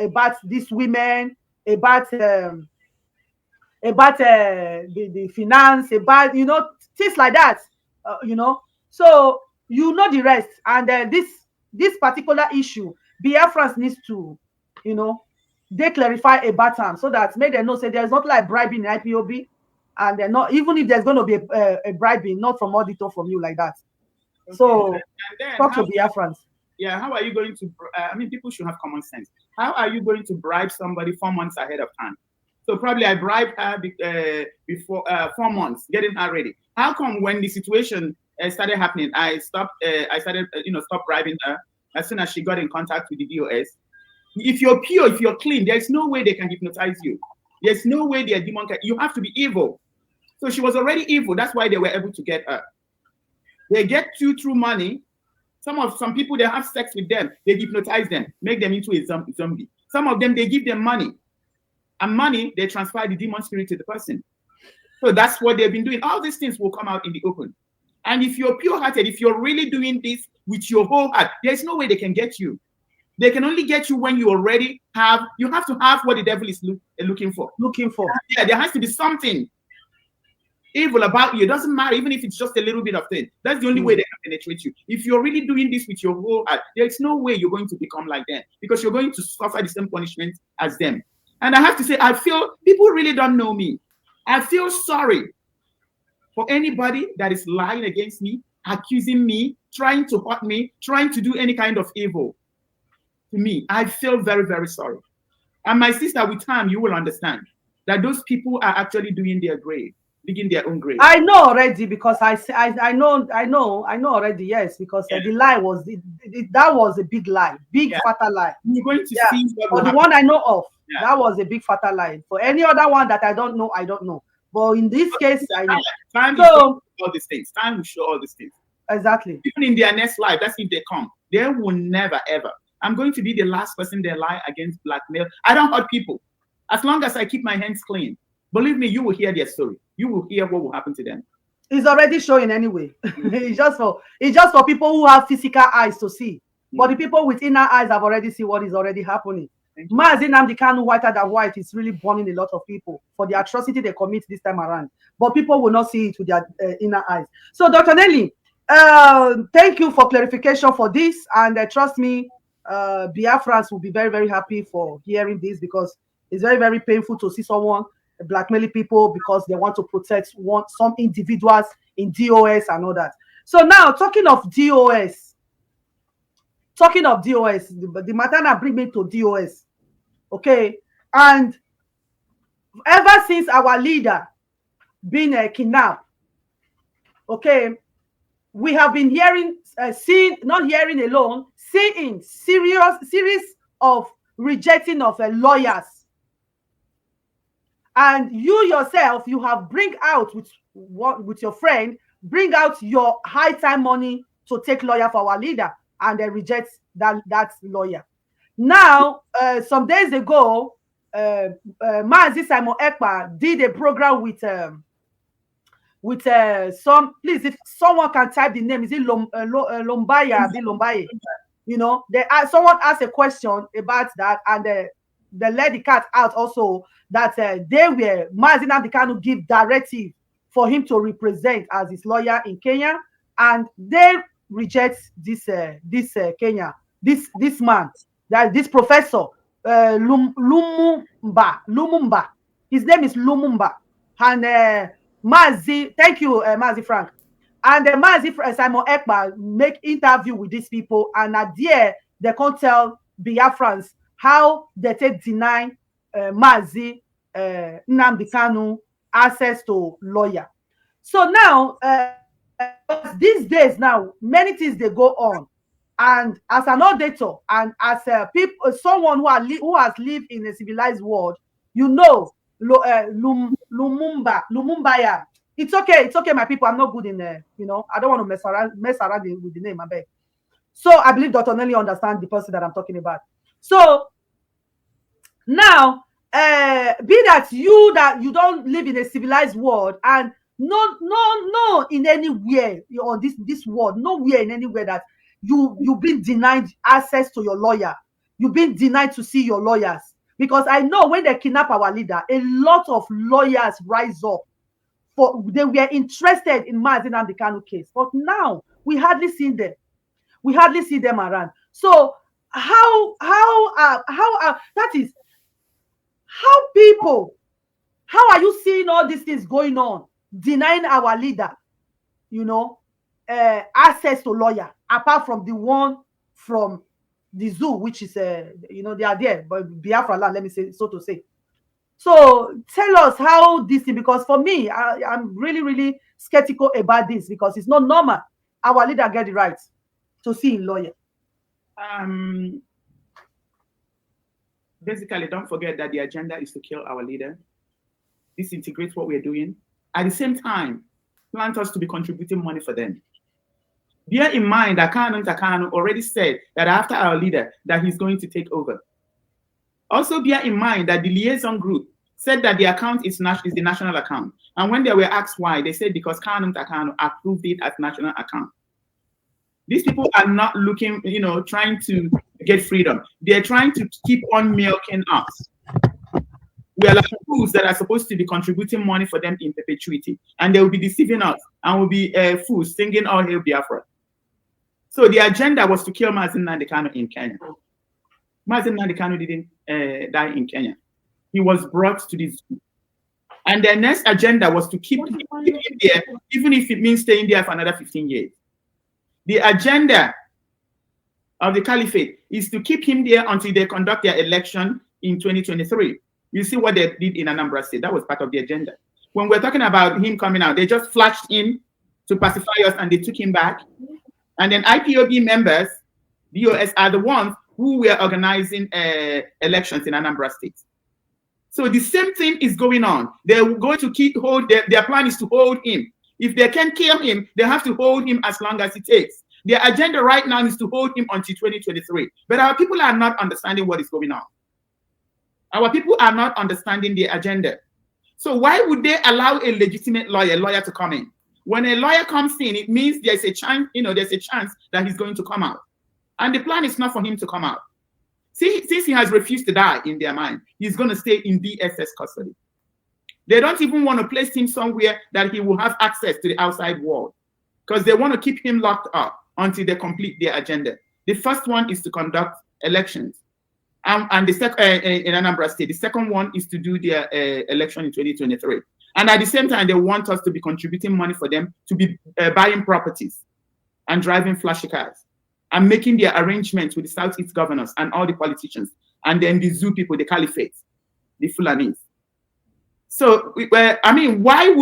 about these women, about the finance, about, you know, things like that, you know. So you know the rest. And this particular issue, Biafrans needs to, you know, they clarify about them, so that make them know, say there's not like bribing in IPOB, and they're not, even if there's going to be a bribing, not from auditor, from you, like that. Okay. So talk to Biafrans. Yeah, how are you going to, I mean, people should have common sense. How are you going to bribe somebody 4 months ahead of time? So probably I bribed her before 4 months, getting her ready. How come when the situation started happening, I started stop bribing her as soon as she got in contact with the DOS? If you're pure, if you're clean, there's no way they can hypnotize you. There's no way they're demon. You have to be evil. So she was already evil. That's why they were able to get her. They get you through money. Some people, they have sex with them. They hypnotize them, make them into a zombie. Some of them, they give them money. And money, they transfer the demon spirit to the person. So that's what they've been doing. All these things will come out in the open. And if you're pure-hearted, if you're really doing this with your whole heart, there's no way they can get you. They can only get you when you already have, you have to have what the devil is looking for. Yeah, there has to be something evil about you. It doesn't matter, even if it's just a little bit of thing. That's the only way they can penetrate you. If you're really doing this with your whole heart, there's no way you're going to become like them, because you're going to suffer the same punishment as them. And I have to say, I feel people really don't know me. I feel sorry for anybody that is lying against me, accusing me, trying to hurt me, trying to do any kind of evil to me. I feel very, very sorry. And my sister, with time, you will understand that those people are actually doing their grave. digging their own grave. I know already because I know already. Yes, because the lie was that was a big lie, big fatal lie. You're going to see what but will the happen. one I know of, that was a big fatal lie. For any other one that I don't know, I don't know. But in this case, I know. Time will show all these things. Time will show all these things. Exactly. Even in their next life, that's if they come. They will never ever. I'm going to be the last person they lie against blackmail. I don't hurt people. As long as I keep my hands clean, believe me, you will hear their story. You will hear what will happen to them. It's already showing anyway. It's just for people who have physical eyes to see. But the people with inner eyes have already seen what is already happening. Mazi Nnamdi Kanu, whiter than white, is really burning a lot of people for the atrocity they commit this time around. But people will not see it with their inner eyes. So, Dr. Nelly, thank you for clarification for this. And trust me, Biafrans will be very, very happy for hearing this, because it's very, very painful to see someone blackmailing people because they want to protect some individuals in DOS and all that. So now, talking of DOS, the matter now bring me to DOS. Okay, and ever since our leader been kidnapped, okay, we have been hearing, not hearing alone, seeing series of rejecting of lawyers. And you yourself, you have bring out with your friend, bring out your high time money to take lawyer for our leader, and they reject that lawyer. Now, some days ago, Mazi Simon Ekpa did a program with some. Please, if someone can type the name, is it Lombaya? Lombaye? You know, someone asked a question about that, and they let the cat out also, that Mazi Nnamdi Kanu give directive for him to represent as his lawyer in Kenya, and they reject this man, that this professor Lumumba. His name is Lumumba, and Mazi, thank you, Mazi Frank, and Mazi Simon Ekpa make interview with these people, and at the end they can't tell Biafrans how they deny Mazi Nnamdi Kanu access to lawyer. So now, these days now, many things they go on, and as an auditor and as someone who has lived in a civilized world, you know, Lumumbaya. It's okay, my people. I'm not good in you know, I don't want to mess around with the name, I beg. So I believe Dr. Nelly understands the person that I'm talking about. So now, be that you don't live in a civilized world, and no in anywhere on this world, nowhere in anywhere that you've been denied access to your lawyer, you've been denied to see your lawyers. Because I know when they kidnap our leader, a lot of lawyers rise up. They were interested in Mazi Nnamdi Kanu case, but now we hardly see them. We hardly see them around. So how that is how are you seeing all these things going on, denying our leader, you know, access to lawyer, apart from the one from the zoo, which is you know, they are there, but Biafra land, let me say so to say. So tell us how this thing, because for me, I'm really, really skeptical about this, because it's not normal. Our leader get the right to see a lawyer. Basically, don't forget that the agenda is to kill our leader, disintegrate what we're doing. At the same time, plant us to be contributing money for them. Bear in mind that Kanu already said that after our leader, that he's going to take over. Also bear in mind that the liaison group said that the account is the national account. And when they were asked why, they said because Kanu approved it as national account. These people are not looking, you know, trying to get freedom. They're trying to keep on milking us. We are like fools that are supposed to be contributing money for them in perpetuity. And they will be deceiving us, and will be fools singing All Hail Biafra. So the agenda was to kill Mazi Nnamdi Kanu in Kenya. Mazi Nnamdi Kanu didn't die in Kenya. He was brought to this. And their next agenda was to keep him there, even if it means staying there for another 15 years. The agenda of the caliphate is to keep him there until they conduct their election in 2023. You see what they did in Anambra State. That was part of the agenda. when we're talking about him coming out, they just flashed him to pacify us and they took him back. And then IPOB members, DOS, are the ones who were organizing elections in Anambra State. So the same thing is going on. They're going to their plan is to hold him. If they can kill him, they have to hold him as long as it takes. Their agenda right now is to hold him until 2023. But our people are not understanding what is going on. Our people are not understanding the agenda. So why would they allow a legitimate lawyer to come in? When a lawyer comes in, it means there's a chance, there's a chance that he's going to come out. And the plan is not for him to come out. See, since he has refused to die in their mind, he's going to stay in DSS custody. They don't even want to place him somewhere that he will have access to the outside world, because they want to keep him locked up until they complete their agenda. The first one is to conduct elections, and the second in Anambra State. The second one is to do their election in 2023. And at the same time, they want us to be contributing money for them to be buying properties and driving flashy cars and making their arrangements with the Southeast governors and all the politicians, and then the zoo people, the caliphate, the Fulanis. So, I mean, why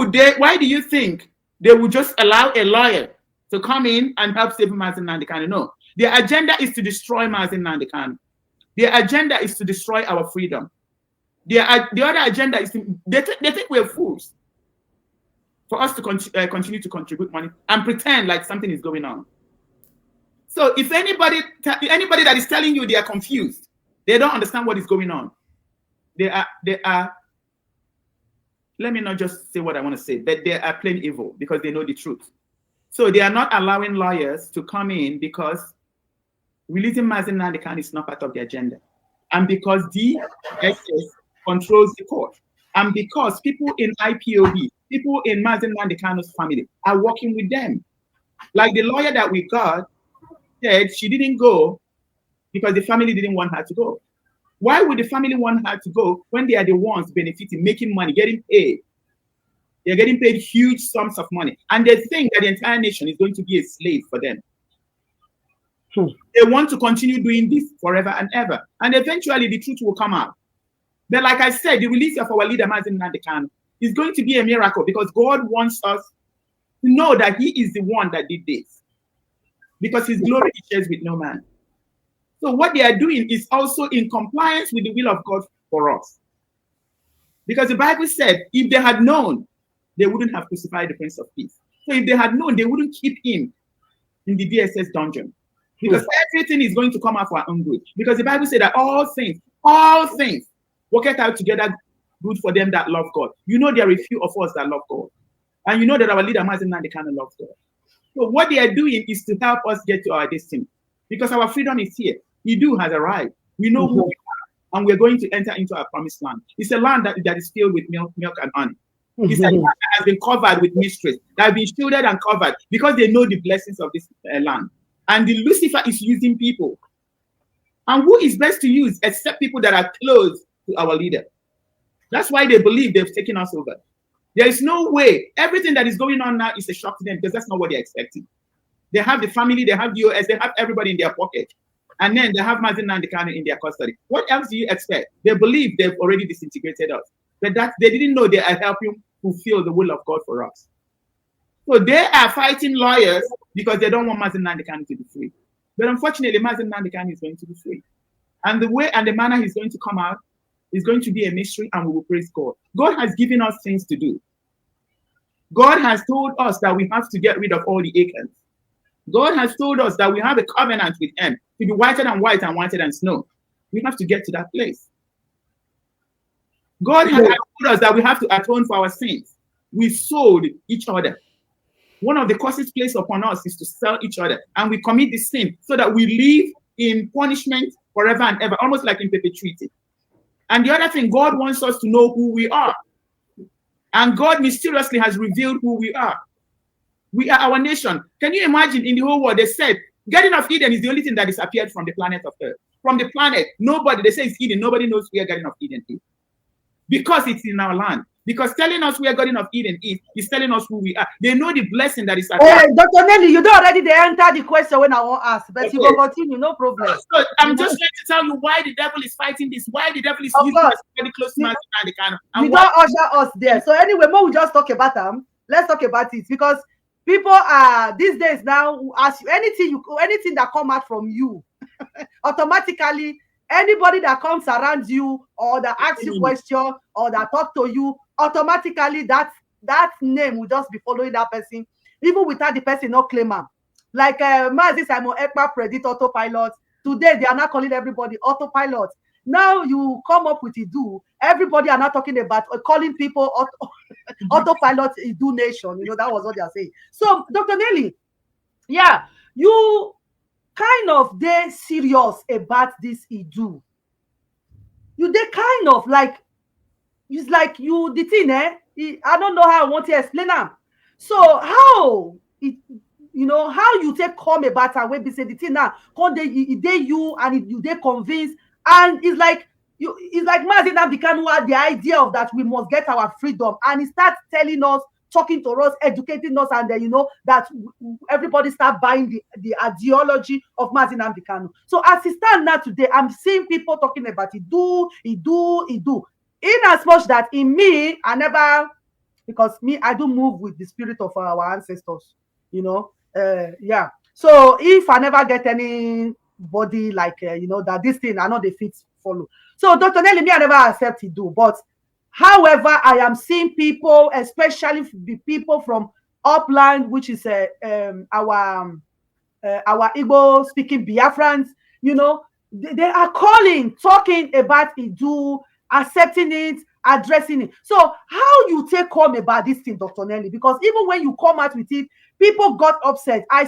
do you think they would just allow a lawyer to come in and help save Mazi Nnamdi Kanu? No. Their agenda is to destroy Mazi Nnamdi Kanu. Their agenda is to destroy our freedom. The other agenda is they think we're fools for us to continue to contribute money and pretend like something is going on. So if anybody that is telling you they are confused, they don't understand what is going on. They are. Let me not just say what I want to say, but they are plain evil because they know the truth. So they are not allowing lawyers to come in because releasing Mazi Nnamdi Kanu is not part of the agenda, and because DSS controls the court, and because people in IPOB, people in Mazi Nnamdi Kanu's family are working with them. Like the lawyer that we got said she didn't go because the family didn't want her to go. Why would the family want her to go when they are the ones benefiting, making money, getting paid? They're getting paid huge sums of money, and they think that the entire nation is going to be a slave for them. They want to continue doing this forever and ever, and eventually the truth will come out. But like I said, the release of our leader, Mazi Nnamdi Kanu, is going to be a miracle because God wants us to know that he is the one that did this, because his glory he shares with no man. So what they are doing is also in compliance with the will of God for us. Because the Bible said, if they had known, they wouldn't have crucified the Prince of Peace. So if they had known, they wouldn't keep him in the DSS dungeon. Because everything is going to come out for our own good. Because the Bible said that all things work it out together good for them that love God. You know there are a few of us that love God. And you know that our leader, Mazi Nnamdi Kanu, loves God. So what they are doing is to help us get to our destiny. Because our freedom is here. Idu has arrived. We know who we are, and we're going to enter into our promised land. It's a land that is filled with milk and honey. It's a land that has been covered with mysteries, that have been shielded and covered because they know the blessings of this land. And the Lucifer is using people. And who is best to use except people that are close to our leader? That's why they believe they've taken us over. There is no way. Everything that is going on now is a shock to them because that's not what they're expecting. They have the family, they have the US, they have everybody in their pocket. And then they have Mazi Nnamdi Kanu in their custody. What else do you expect? They believe they've already disintegrated us. But that they didn't know they are helping fulfill the will of God for us. So they are fighting lawyers because they don't want Mazi Nnamdi Kanu to be free. But unfortunately, Mazi Nnamdi Kanu is going to be free. And the way and the manner he's going to come out is going to be a mystery, and we will praise God. God has given us things to do. God has told us that we have to get rid of all the Acans. God has told us that we have a covenant with him to be whiter than white and whiter than snow. We have to get to that place. God has told us that we have to atone for our sins. We sold each other. One of the curses placed upon us is to sell each other, and we commit this sin so that we live in punishment forever and ever, almost like in perpetuity. And the other thing, God wants us to know who we are. And God mysteriously has revealed who we are. We are our nation. Can you imagine in the whole world, they said, Garden of Eden is the only thing that disappeared from the planet of Earth. From the planet, nobody, they say it's Eden, nobody knows where Garden of Eden is. Because it's in our land. Because telling us where Garden of Eden is telling us who we are. They know the blessing that is at Dr. Nelly, you don't already answer the question when I want to ask, but okay. You will continue, no problem. So I'm just trying to tell you why the devil is fighting this, why the devil is using us very close to Kanu. You don't usher us there. So anyway, more we just talk about them. Let's talk about it, because people are these days now, ask you anything that come out from you, automatically anybody that comes around you or that asks you question or that talk to you, automatically that name will just be following that person, even without the person not claim am. Like Mazi Simon Ekpa predict autopilot. Today they are not calling everybody autopilot. Now you come up with Idu. Everybody are not talking about calling people autopilot Idu nation. You know, that was what they are saying. So, Dr. Nelly, yeah, you kind of they serious about this Idu. You they kind of like, it's like you the thing, I don't know how I want to explain them. So how it, you know, how you take come about and when be say the thing now, they you and you they convince, and it's like Mazi Nnamdi Kanu had the idea of that we must get our freedom, and he starts telling us, talking to us, educating us, and then you know that everybody start buying the ideology of Mazi Nnamdi Kanu. So as it stands now today, I'm seeing people talking about he do. In as much that in me, I never, because me, I do move with the spirit of our ancestors, you know. Yeah. So if I never get anybody like you know that this thing, I know the fit follow. So Dr. Nelly, me, I never accept it do, but however, I am seeing people, especially the people from upland, which is our Igbo speaking Biafrans, you know, they are talking about Idu, accepting it, addressing it. So how you take home about this thing, Dr. Nelly? Because even when you come out with it, people got upset. I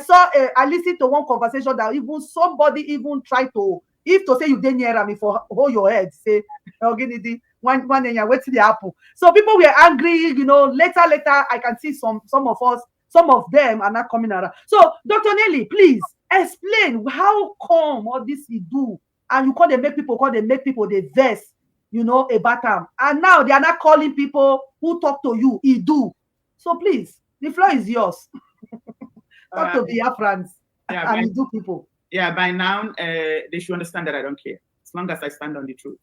listened to one conversation that even somebody even tried to, if to say you didn't hear me for hold your head, say, one wait till the apple. So people were angry, you know. Later, I can see some of them are not coming around. So Dr. Nelly, please explain how come all this you do, and you they make people they vex, you know, about them. And now they are not calling people who talk to you, he do. So please, the floor is yours. Talk to Biafrans and Idu people. Yeah, by now, they should understand that I don't care. As long as I stand on the truth.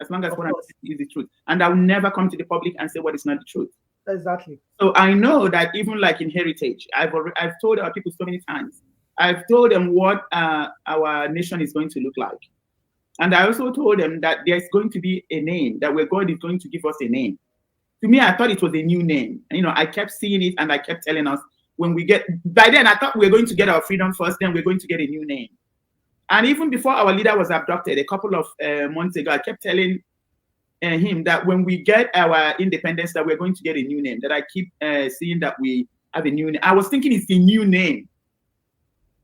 As long as what I'm saying is the truth. And I will never come to the public and say what is not the truth. Exactly. So I know that even like in heritage, I've told our people so many times. I've told them what our nation is going to look like. And I also told them that there's going to be a name, that God is going to give us a name. To me, I thought it was a new name. And, you know, I kept seeing it and I kept telling us, by then I thought we were going to get our freedom first, then we're going to get a new name. And even before our leader was abducted, a couple of months ago, I kept telling him that when we get our independence, that we're going to get a new name, that I keep seeing that we have a new name. I was thinking it's the new name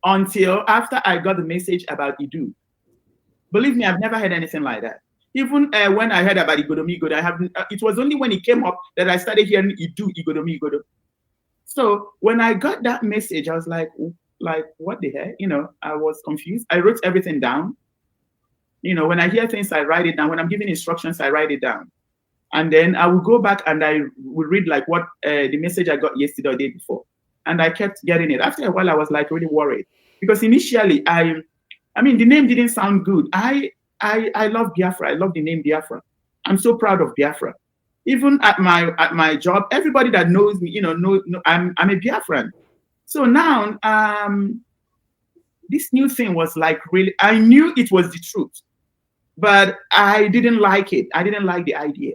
until after I got the message about Idu. Believe me, I've never heard anything like that. Even when I heard about Igodomi Igodo, it was only when it came up that I started hearing Idu, Igodomi Igodo. So when I got that message, I was like, what the heck? You know, I was confused. I wrote everything down. You know, when I hear things, I write it down. When I'm giving instructions, I write it down. And then I will go back and I will read like what the message I got yesterday or the day before. And I kept getting it. After a while, I was like really worried. Because initially, I mean, the name didn't sound good. I love Biafra. I love the name Biafra. I'm so proud of Biafra. Even at my job, everybody that knows me, you know, I'm a Biafran. So now, this new thing was like really, I knew it was the truth, but I didn't like it. I didn't like the idea.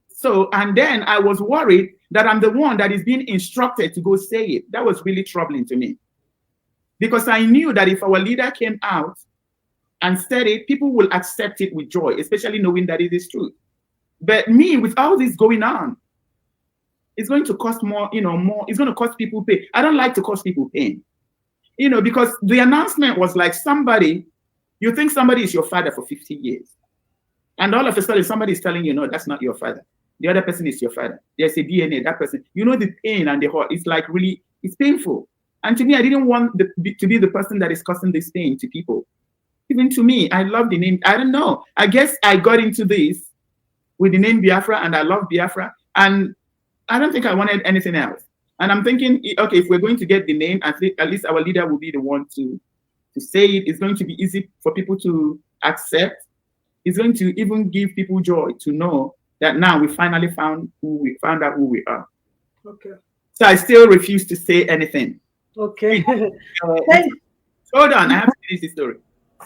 So, and then I was worried that I'm the one that is being instructed to go say it. That was really troubling to me. Because I knew that if our leader came out and said it, people will accept it with joy, especially knowing that it is truth. But me, with all this going on, it's going to cost more, you know, it's going to cost people pain. I don't like to cause people pain, you know, because the announcement was like you think somebody is your father for 50 years. And all of a sudden, somebody is telling you, no, that's not your father. The other person is your father. There's a DNA, that person. You know, the pain and the hurt. It's like really, it's painful. And to me, I didn't want to be the person that is causing this pain to people. Even to me, I love the name. I don't know. I guess I got into this with the name Biafra, and I love Biafra. And I don't think I wanted anything else. And I'm thinking, okay, if we're going to get the name, at least our leader will be the one to say it. It's going to be easy for people to accept. It's going to even give people joy to know that now we finally found out who we are. Okay. So I still refuse to say anything. Okay. Hold on, I have to finish the story.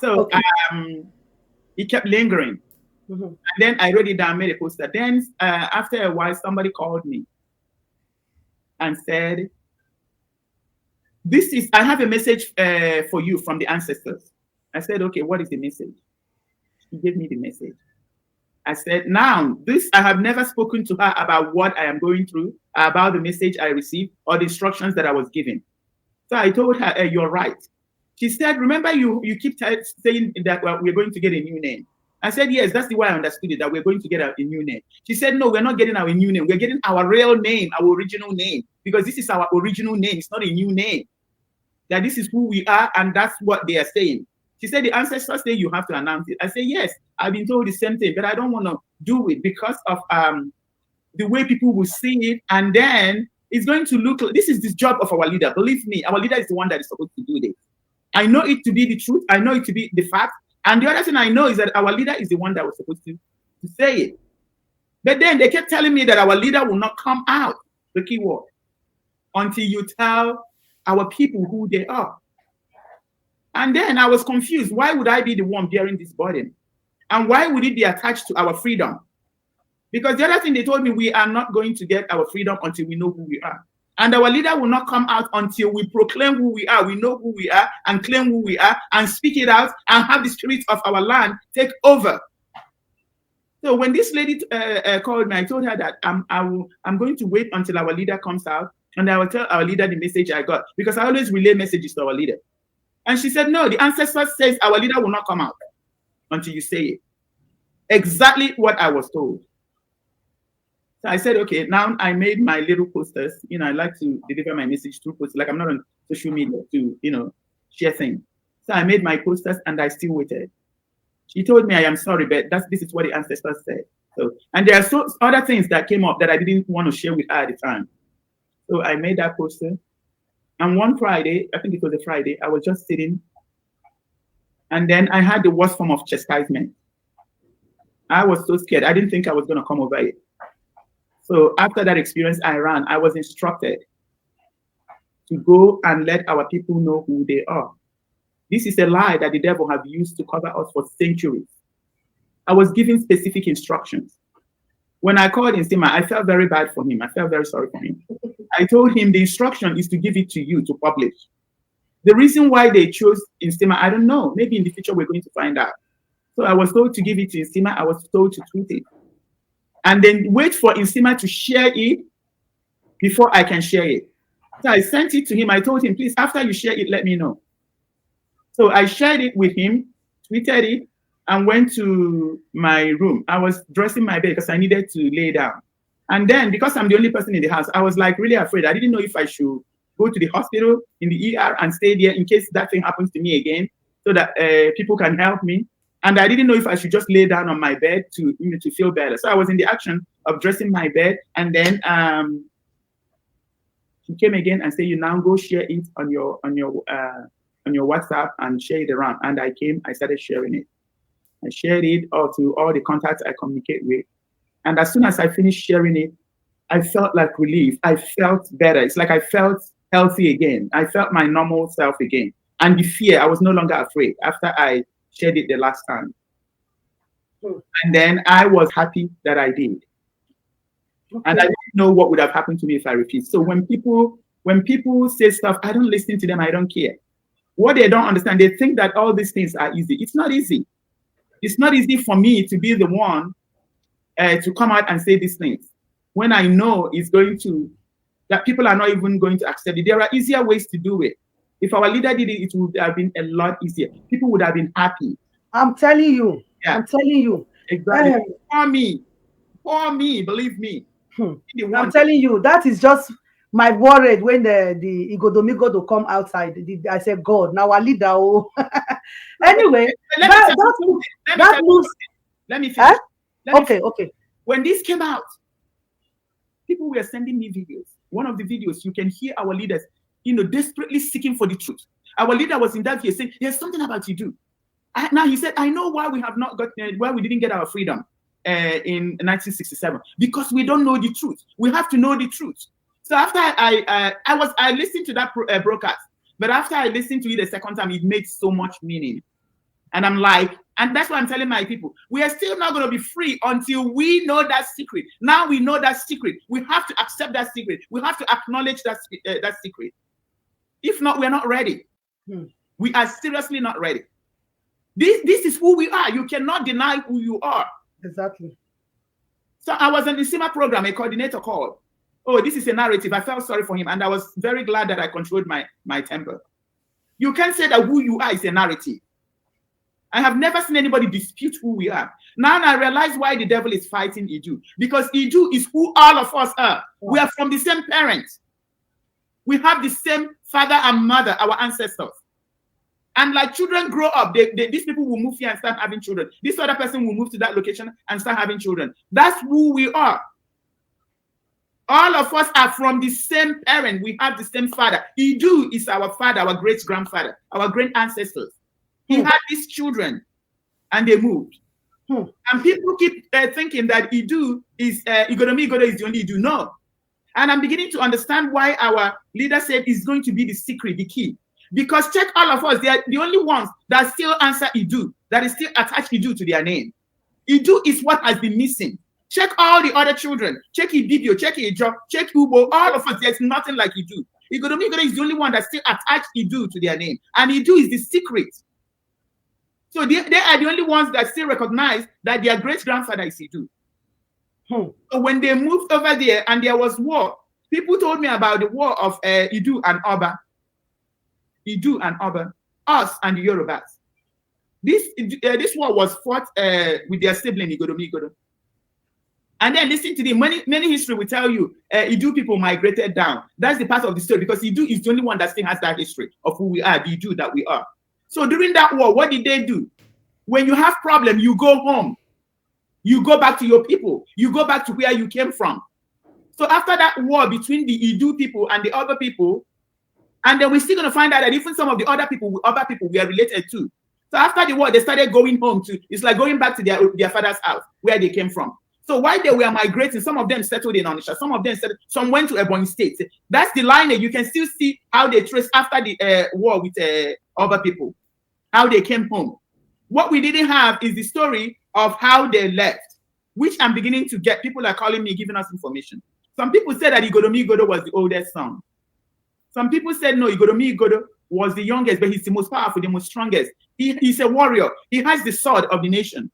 So Okay. It kept lingering. Mm-hmm. And then I wrote it down, made a poster. Then after a while, somebody called me and said, I have a message for you from the ancestors. I said, okay, what is the message? He gave me the message. I said, now, I have never spoken to her about what I am going through, about the message I received, or the instructions that I was given. So I told her, you're right. She said, remember you keep saying that we're going to get a new name. I said, yes, that's the way I understood it, that we're going to get a new name. She said, no, we're not getting our new name. We're getting our real name, our original name, because this is our original name. It's not a new name. That this is who we are, and that's what they are saying. She said, the ancestors say you have to announce it. I said, yes, I've been told the same thing, but I don't want to do it because of the way people will see it. And then it's going to look like this is the job of our leader. Believe me, our leader is the one that is supposed to do this. I know it to be the truth. I know it to be the fact. And the other thing I know is that our leader is the one that was supposed to say it. But then they kept telling me that our leader will not come out, the key word, until you tell our people who they are. And then I was confused. Why would I be the one bearing this burden? And why would it be attached to our freedom? Because the other thing they told me, we are not going to get our freedom until we know who we are. And our leader will not come out until we proclaim who we are, we know who we are, and claim who we are, and speak it out, and have the spirit of our land take over. So when this lady called me, I told her that I'm going to wait until our leader comes out, and I will tell our leader the message I got, because I always relay messages to our leader. And she said, no, the ancestors says our leader will not come out until you say it. Exactly what I was told. So I said, okay, now I made my little posters. You know, I like to deliver my message through posters. Like I'm not on social media to, share things. So I made my posters and I still waited. She told me, I am sorry, but this is what the ancestors said. So, and there are other things that came up that I didn't want to share with her at the time. So I made that poster. And one Friday, I think it was a Friday, I was just sitting. And then I had the worst form of chastisement. I was so scared. I didn't think I was going to come over it. So after that experience, I ran. I was instructed to go and let our people know who they are. This is a lie that the devil have used to cover us for centuries. I was given specific instructions. When I called Nsima, I felt very bad for him. I felt very sorry for him. I told him the instruction is to give it to you to publish. The reason why they chose Nsima, I don't know. Maybe in the future we're going to find out. So I was told to give it to Nsima. I was told to tweet it. And then wait for Nsima to share it before I can share it. So I sent it to him. I told him, please, after you share it, let me know. So I shared it with him, tweeted it, and went to my room. I was dressing my bed because I needed to lay down. And then because I'm the only person in the house, I was like really afraid. I didn't know if I should go to the hospital in the ER and stay there in case that thing happens to me again, so that people can help me. And I didn't know if I should just lay down on my bed to feel better. So I was in the action of dressing my bed, and then he came again and said, "You now go share it on your WhatsApp and share it around." And I started sharing it. I shared it to all the contacts I communicate with. And as soon as I finished sharing it, I felt like relief. I felt better. It's like I felt healthy again. I felt my normal self again. And the fear, I was no longer afraid after I shared it the last time. And then I was happy that I did. Okay. And I didn't know what would have happened to me if I refused. So when people say stuff, I don't listen to them. I don't care. What they don't understand, they think that all these things are easy. It's not easy. It's not easy for me to be the one to come out and say these things when I know that people are not even going to accept it. There are easier ways to do it. If our leader did it, it would have been a lot easier. People would have been happy. I'm telling you. Yeah. I'm telling you. Exactly. Poor me, believe me. I'm telling you, that is just my worry when the Igodomigodo come outside. I said, God, now our leader. Oh. Anyway, that moves. Let me finish. Okay. When this came out, People were sending me videos. One of the videos, you can hear our leaders, desperately seeking for the truth. Our leader was in that video saying, there's something about you do. Now he said, I know why we have not got, why we didn't get our freedom in 1967, because we don't know the truth. We have to know the truth. So after I listened to that broadcast, but after I listened to it a second time, it made so much meaning. And I'm like, and that's why I'm telling my people, we are still not going to be free until we know that secret. Now we know that secret. We have to accept that secret. We have to acknowledge that secret. If not, we're not ready. We are seriously not ready. This is who we are. You cannot deny who you are. Exactly. So I was in the SEMA program, a coordinator called. Oh, this is a narrative. I felt sorry for him, and I was very glad that I controlled my temper. You can't say that who you are is a narrative. I have never seen anybody dispute who we are. Now I realize why the devil is fighting Idu. Because Idu is who all of us are. We are from the same parents. We have the same father and mother, our ancestors. And like children grow up, these people will move here and start having children. This other person will move to that location and start having children. That's who we are. All of us are from the same parent. We have the same father. Idu is our father, our great-grandfather, our great ancestors. He had these children and they moved. And people keep thinking that Idu is, Igodomi Igodo is the only Idu. No. And I'm beginning to understand why our leader said it's going to be the secret, the key. Because check all of us, they are the only ones that still answer Idu, that is still attach Idu to their name. Idu is what has been missing. Check all the other children. Check Ibibio, check Ijo, check Ubo, all of us, there's nothing like Idu. Igodomi Igodo is the only one that still attach Idu to their name. And Idu is the secret. So they are the only ones that still recognize that their great-grandfather is Idu. So when they moved over there and there was war, people told me about the war of Idu and Oba. Idu and Oba, us and the Yorubas. This war was fought with their sibling Igodomi Igodo. And then listen to the many history will tell you Idu people migrated down. That's the part of the story because Idu is the only one that still has that history of who we are, the Idu that we are. So during that war, what did they do? When you have problem, you go home. You go back to your people. You go back to where you came from. So after that war between the Idu people and the other people, and then we're still going to find out that even some of the other people we are related to. So after the war, they started going home to, it's like going back to their father's house, where they came from. So while they were migrating, some of them settled in Onitsha, some went to Ebonyi State. That's the lineage. You can still see how they trace after the war with other people, how they came home. What we didn't have is the story of how they left, which I'm beginning to get. People are calling me, giving us information. Some people said that Igodomi Igodo was the oldest son. Some people said, no, Igodomi Igodo was the youngest, but he's the most powerful, the most strongest. He's a warrior. He has the sword of the nation.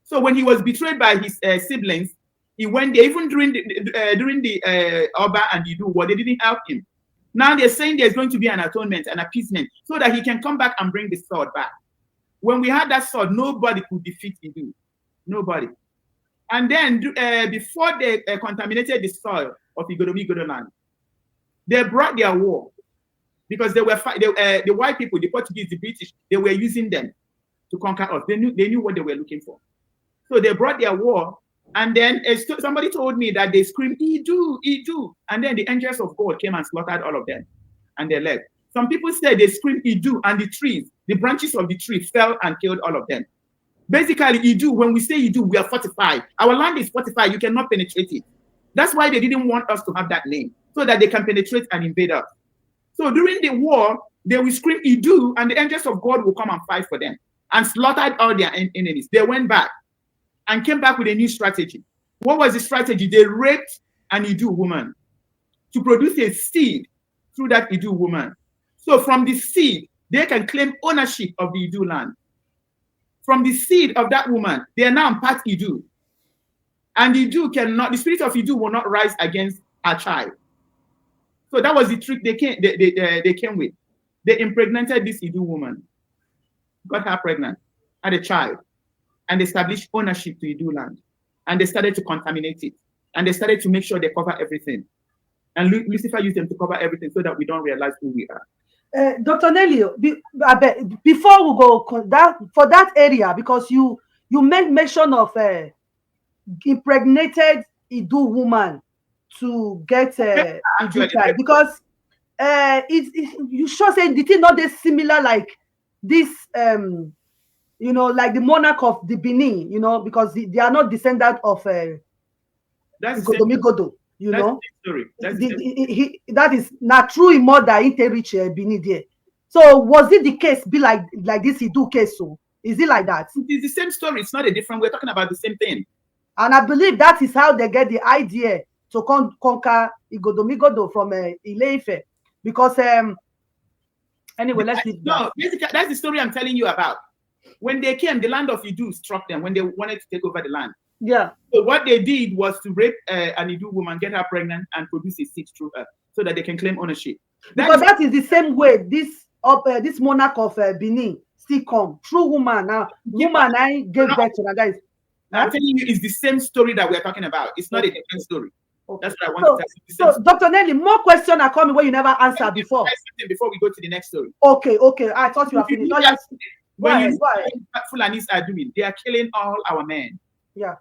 So when he was betrayed by his siblings, he went there. Even during the Oba and Idu war, they didn't help him. Now they're saying there's going to be an atonement, an appeasement, so that he can come back and bring the sword back. When we had that sword, nobody could defeat Idu. Nobody. And then before they contaminated the soil of Igodomi Igodo land, they brought their war because they were the white people, the Portuguese, the British. They were using them to conquer us. They knew what they were looking for. So they brought their war, and then somebody told me that they screamed Idu, Idu, and then the angels of God came and slaughtered all of them, and they left. Some people said they screamed Idu, and the trees, the branches of the tree fell and killed all of them. Basically, Idu, when we say Idu, we are fortified. Our land is fortified. You cannot penetrate it. That's why they didn't want us to have that name, so that they can penetrate and invade us. So during the war, they will scream Idu, and the angels of God will come and fight for them and slaughtered all their enemies. They went back and came back with a new strategy. What was the strategy? They raped an Idu woman to produce a seed through that Idu woman. So from the seed, they can claim ownership of the Idu land. From the seed of that woman, they are now part Idu. And the spirit of Idu will not rise against her child. So that was the trick they came with. They impregnated this Idu woman, got her pregnant, had a child, and established ownership to Idu land. And they started to contaminate it. And they started to make sure they cover everything. And Lucifer used them to cover everything so that we don't realize who we are. Dr. Nelly, before we go for that area, because you made mention of impregnated Idu woman. to get Actually, Ijukai, because you sure say the thing not they similar like this you know, like the monarch of the Benin, you know, because they are not descendant of that's the same Godo, you that's know. the story. That's the same. That is not true in mother inte reach Benin there. So was it the case be like this he do case so? Is it like that? It's the same story. It's not a different. We're talking about the same thing. And I believe that is how they get the idea to conquer Igodomigodo from Ile-Ife. Because anyway, let's leave that. No, basically that's the story I'm telling you about. When they came, the land of Idu struck them when they wanted to take over the land. Yeah. So what they did was to rape an Idu woman, get her pregnant, and produce a seed through her, so that they can claim ownership. Because that is the same way this monarch of Benin still come through woman. Now woman I gave birth to that guys. I'm telling you, it's the same story that we're talking about. It's not a different story. Okay. That's what I want to tell you. So, Dr. Nelly, more questions are coming where you never answered before. Before we go to the next story. Okay. I thought you were finished. When you see what Fulanis are doing, they are killing all our men. Yeah.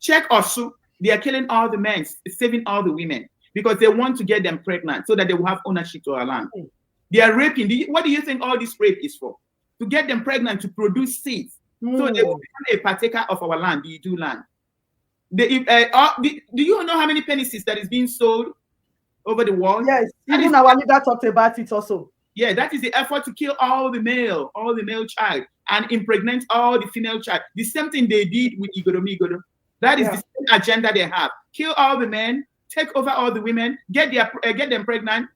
Check Osu, they are killing all the men, saving all the women, because they want to get them pregnant so that they will have ownership to our land. They are raping. What do you think all this rape is for? To get them pregnant, to produce seeds, so they will become a partaker of our land, the Idu land. Do you know how many penises that is being sold over the world? Yes, even our leader talked about it also. Yeah, that is the effort to kill all the male child and impregnate all the female child. The same thing they did with Igodomigodo. That is the same agenda they have. Kill all the men, take over all the women, get them pregnant,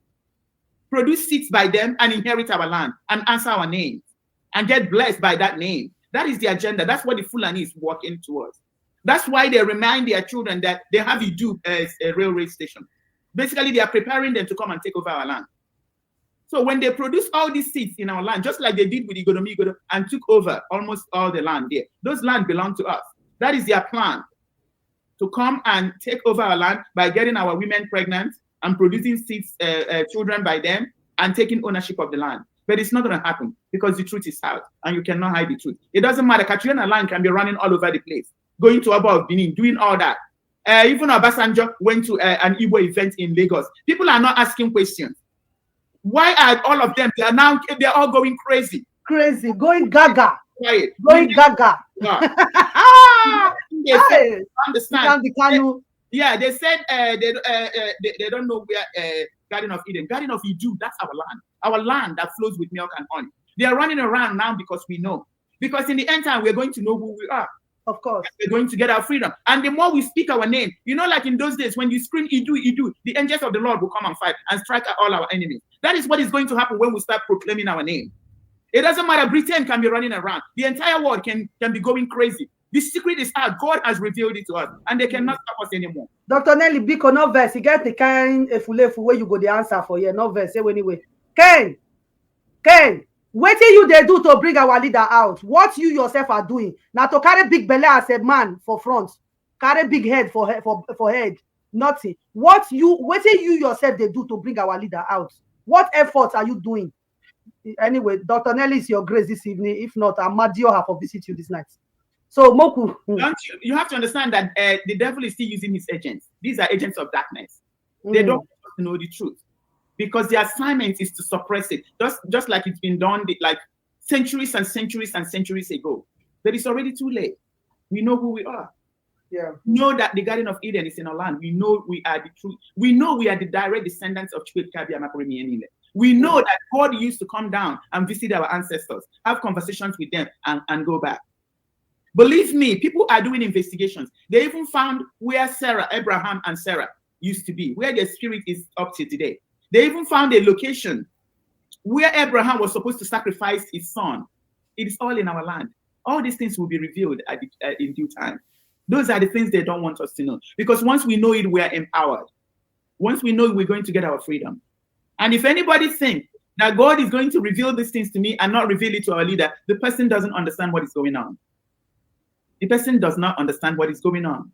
produce seeds by them, and inherit our land and answer our name and get blessed by that name. That is the agenda. That's what the Fulani is working towards. That's why they remind their children that they have Idu as a railway station. Basically, they are preparing them to come and take over our land. So when they produce all these seeds in our land, just like they did with Igodomigodo and took over almost all the land there, those land belong to us. That is their plan, to come and take over our land by getting our women pregnant and producing seeds, children by them, and taking ownership of the land. But it's not going to happen because the truth is out and you cannot hide the truth. It doesn't matter. Katrina land can be running all over the place, going to Abba Benin, doing all that. Even Obasanjo went to an Igbo event in Lagos. People are not asking questions. Why are all of them? They're all going crazy. Crazy, going gaga. Right. Going gaga. They understand. Kanu. Yeah, they said they don't know where Garden of Eden. Garden of Eden, that's our land that flows with milk and honey. They are running around now because we know. Because in the end time, we're going to know who we are. Of course. We're going to get our freedom. And the more we speak our name, like in those days, when you scream Idu, Idu, the angels of the Lord will come and fight and strike at all our enemies. That is what is going to happen when we start proclaiming our name. It doesn't matter. Britain can be running around. The entire world can be going crazy. The secret is out. God has revealed it to us, and they cannot stop us anymore. Dr. Nelly, Biko, no verse. You get the kind of where you go the answer for here. No verse. Say anyway. Ken, what do you they do to bring our leader out? What you yourself are doing now to carry big belly as a man for front, carry big head for head. Nothing. What do you yourself they do to bring our leader out? What efforts are you doing? Anyway, Dr. Nelly is your grace this evening. If not, Amadio have to visit you this night. So Moku, you have to understand that the devil is still using his agents. These are agents of darkness. They don't want to know the truth because the assignment is to suppress it, just like it's been done like centuries and centuries and centuries ago. But it's already too late. We know who we are. Yeah. We know that the Garden of Eden is in our land. We know we are the truth. We know we are the direct descendants of Chukwuka Makurimi. We know that God used to come down and visit our ancestors, have conversations with them, and go back. Believe me, people are doing investigations. They even found where Abraham and Sarah used to be, where their spirit is up to today. They even found a location where Abraham was supposed to sacrifice his son. It is all in our land. All these things will be revealed in due time. Those are the things they don't want us to know. Because once we know it, we are empowered. Once we know it, we're going to get our freedom. And if anybody thinks that God is going to reveal these things to me and not reveal it to our leader, the person doesn't understand what is going on. The person does not understand what is going on.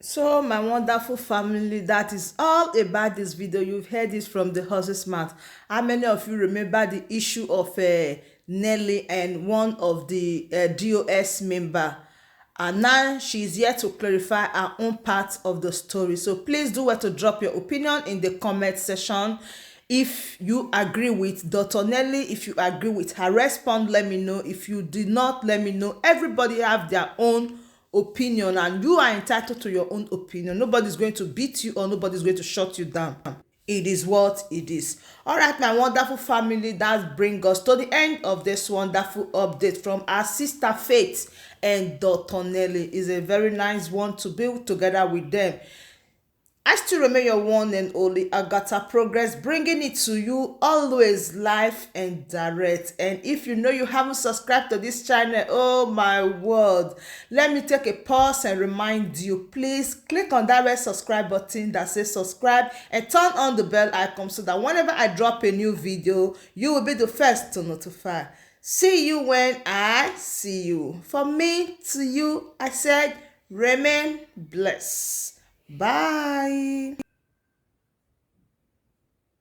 So my wonderful family, that is all about this video. You've heard this from the horse's mouth. How many of you remember the issue of Nelly and one of the DOS member? and now she's here to clarify her own part of the story. So please do well to drop your opinion in the comment section. If you agree with Dr. Nelly, if you agree with her response, let me know. If you did not, let me know. Everybody have their own opinion, and you are entitled to your own opinion. Nobody's going to beat you, or nobody's going to shut you down. It is what it is. All right, my wonderful family, that brings us to the end of this wonderful update from our sister Faith and Dr. Nelly. Is a very nice one to build together with them. I still remain your one and only Agatha Progress, bringing it to you always live and direct. And if you know you haven't subscribed to this channel, oh my word, let me take a pause and remind you, please click on that red subscribe button that says subscribe and turn on the bell icon so that whenever I drop a new video, you will be the first to notify. See you when I see you. From me to you, I said, remain blessed. Bye.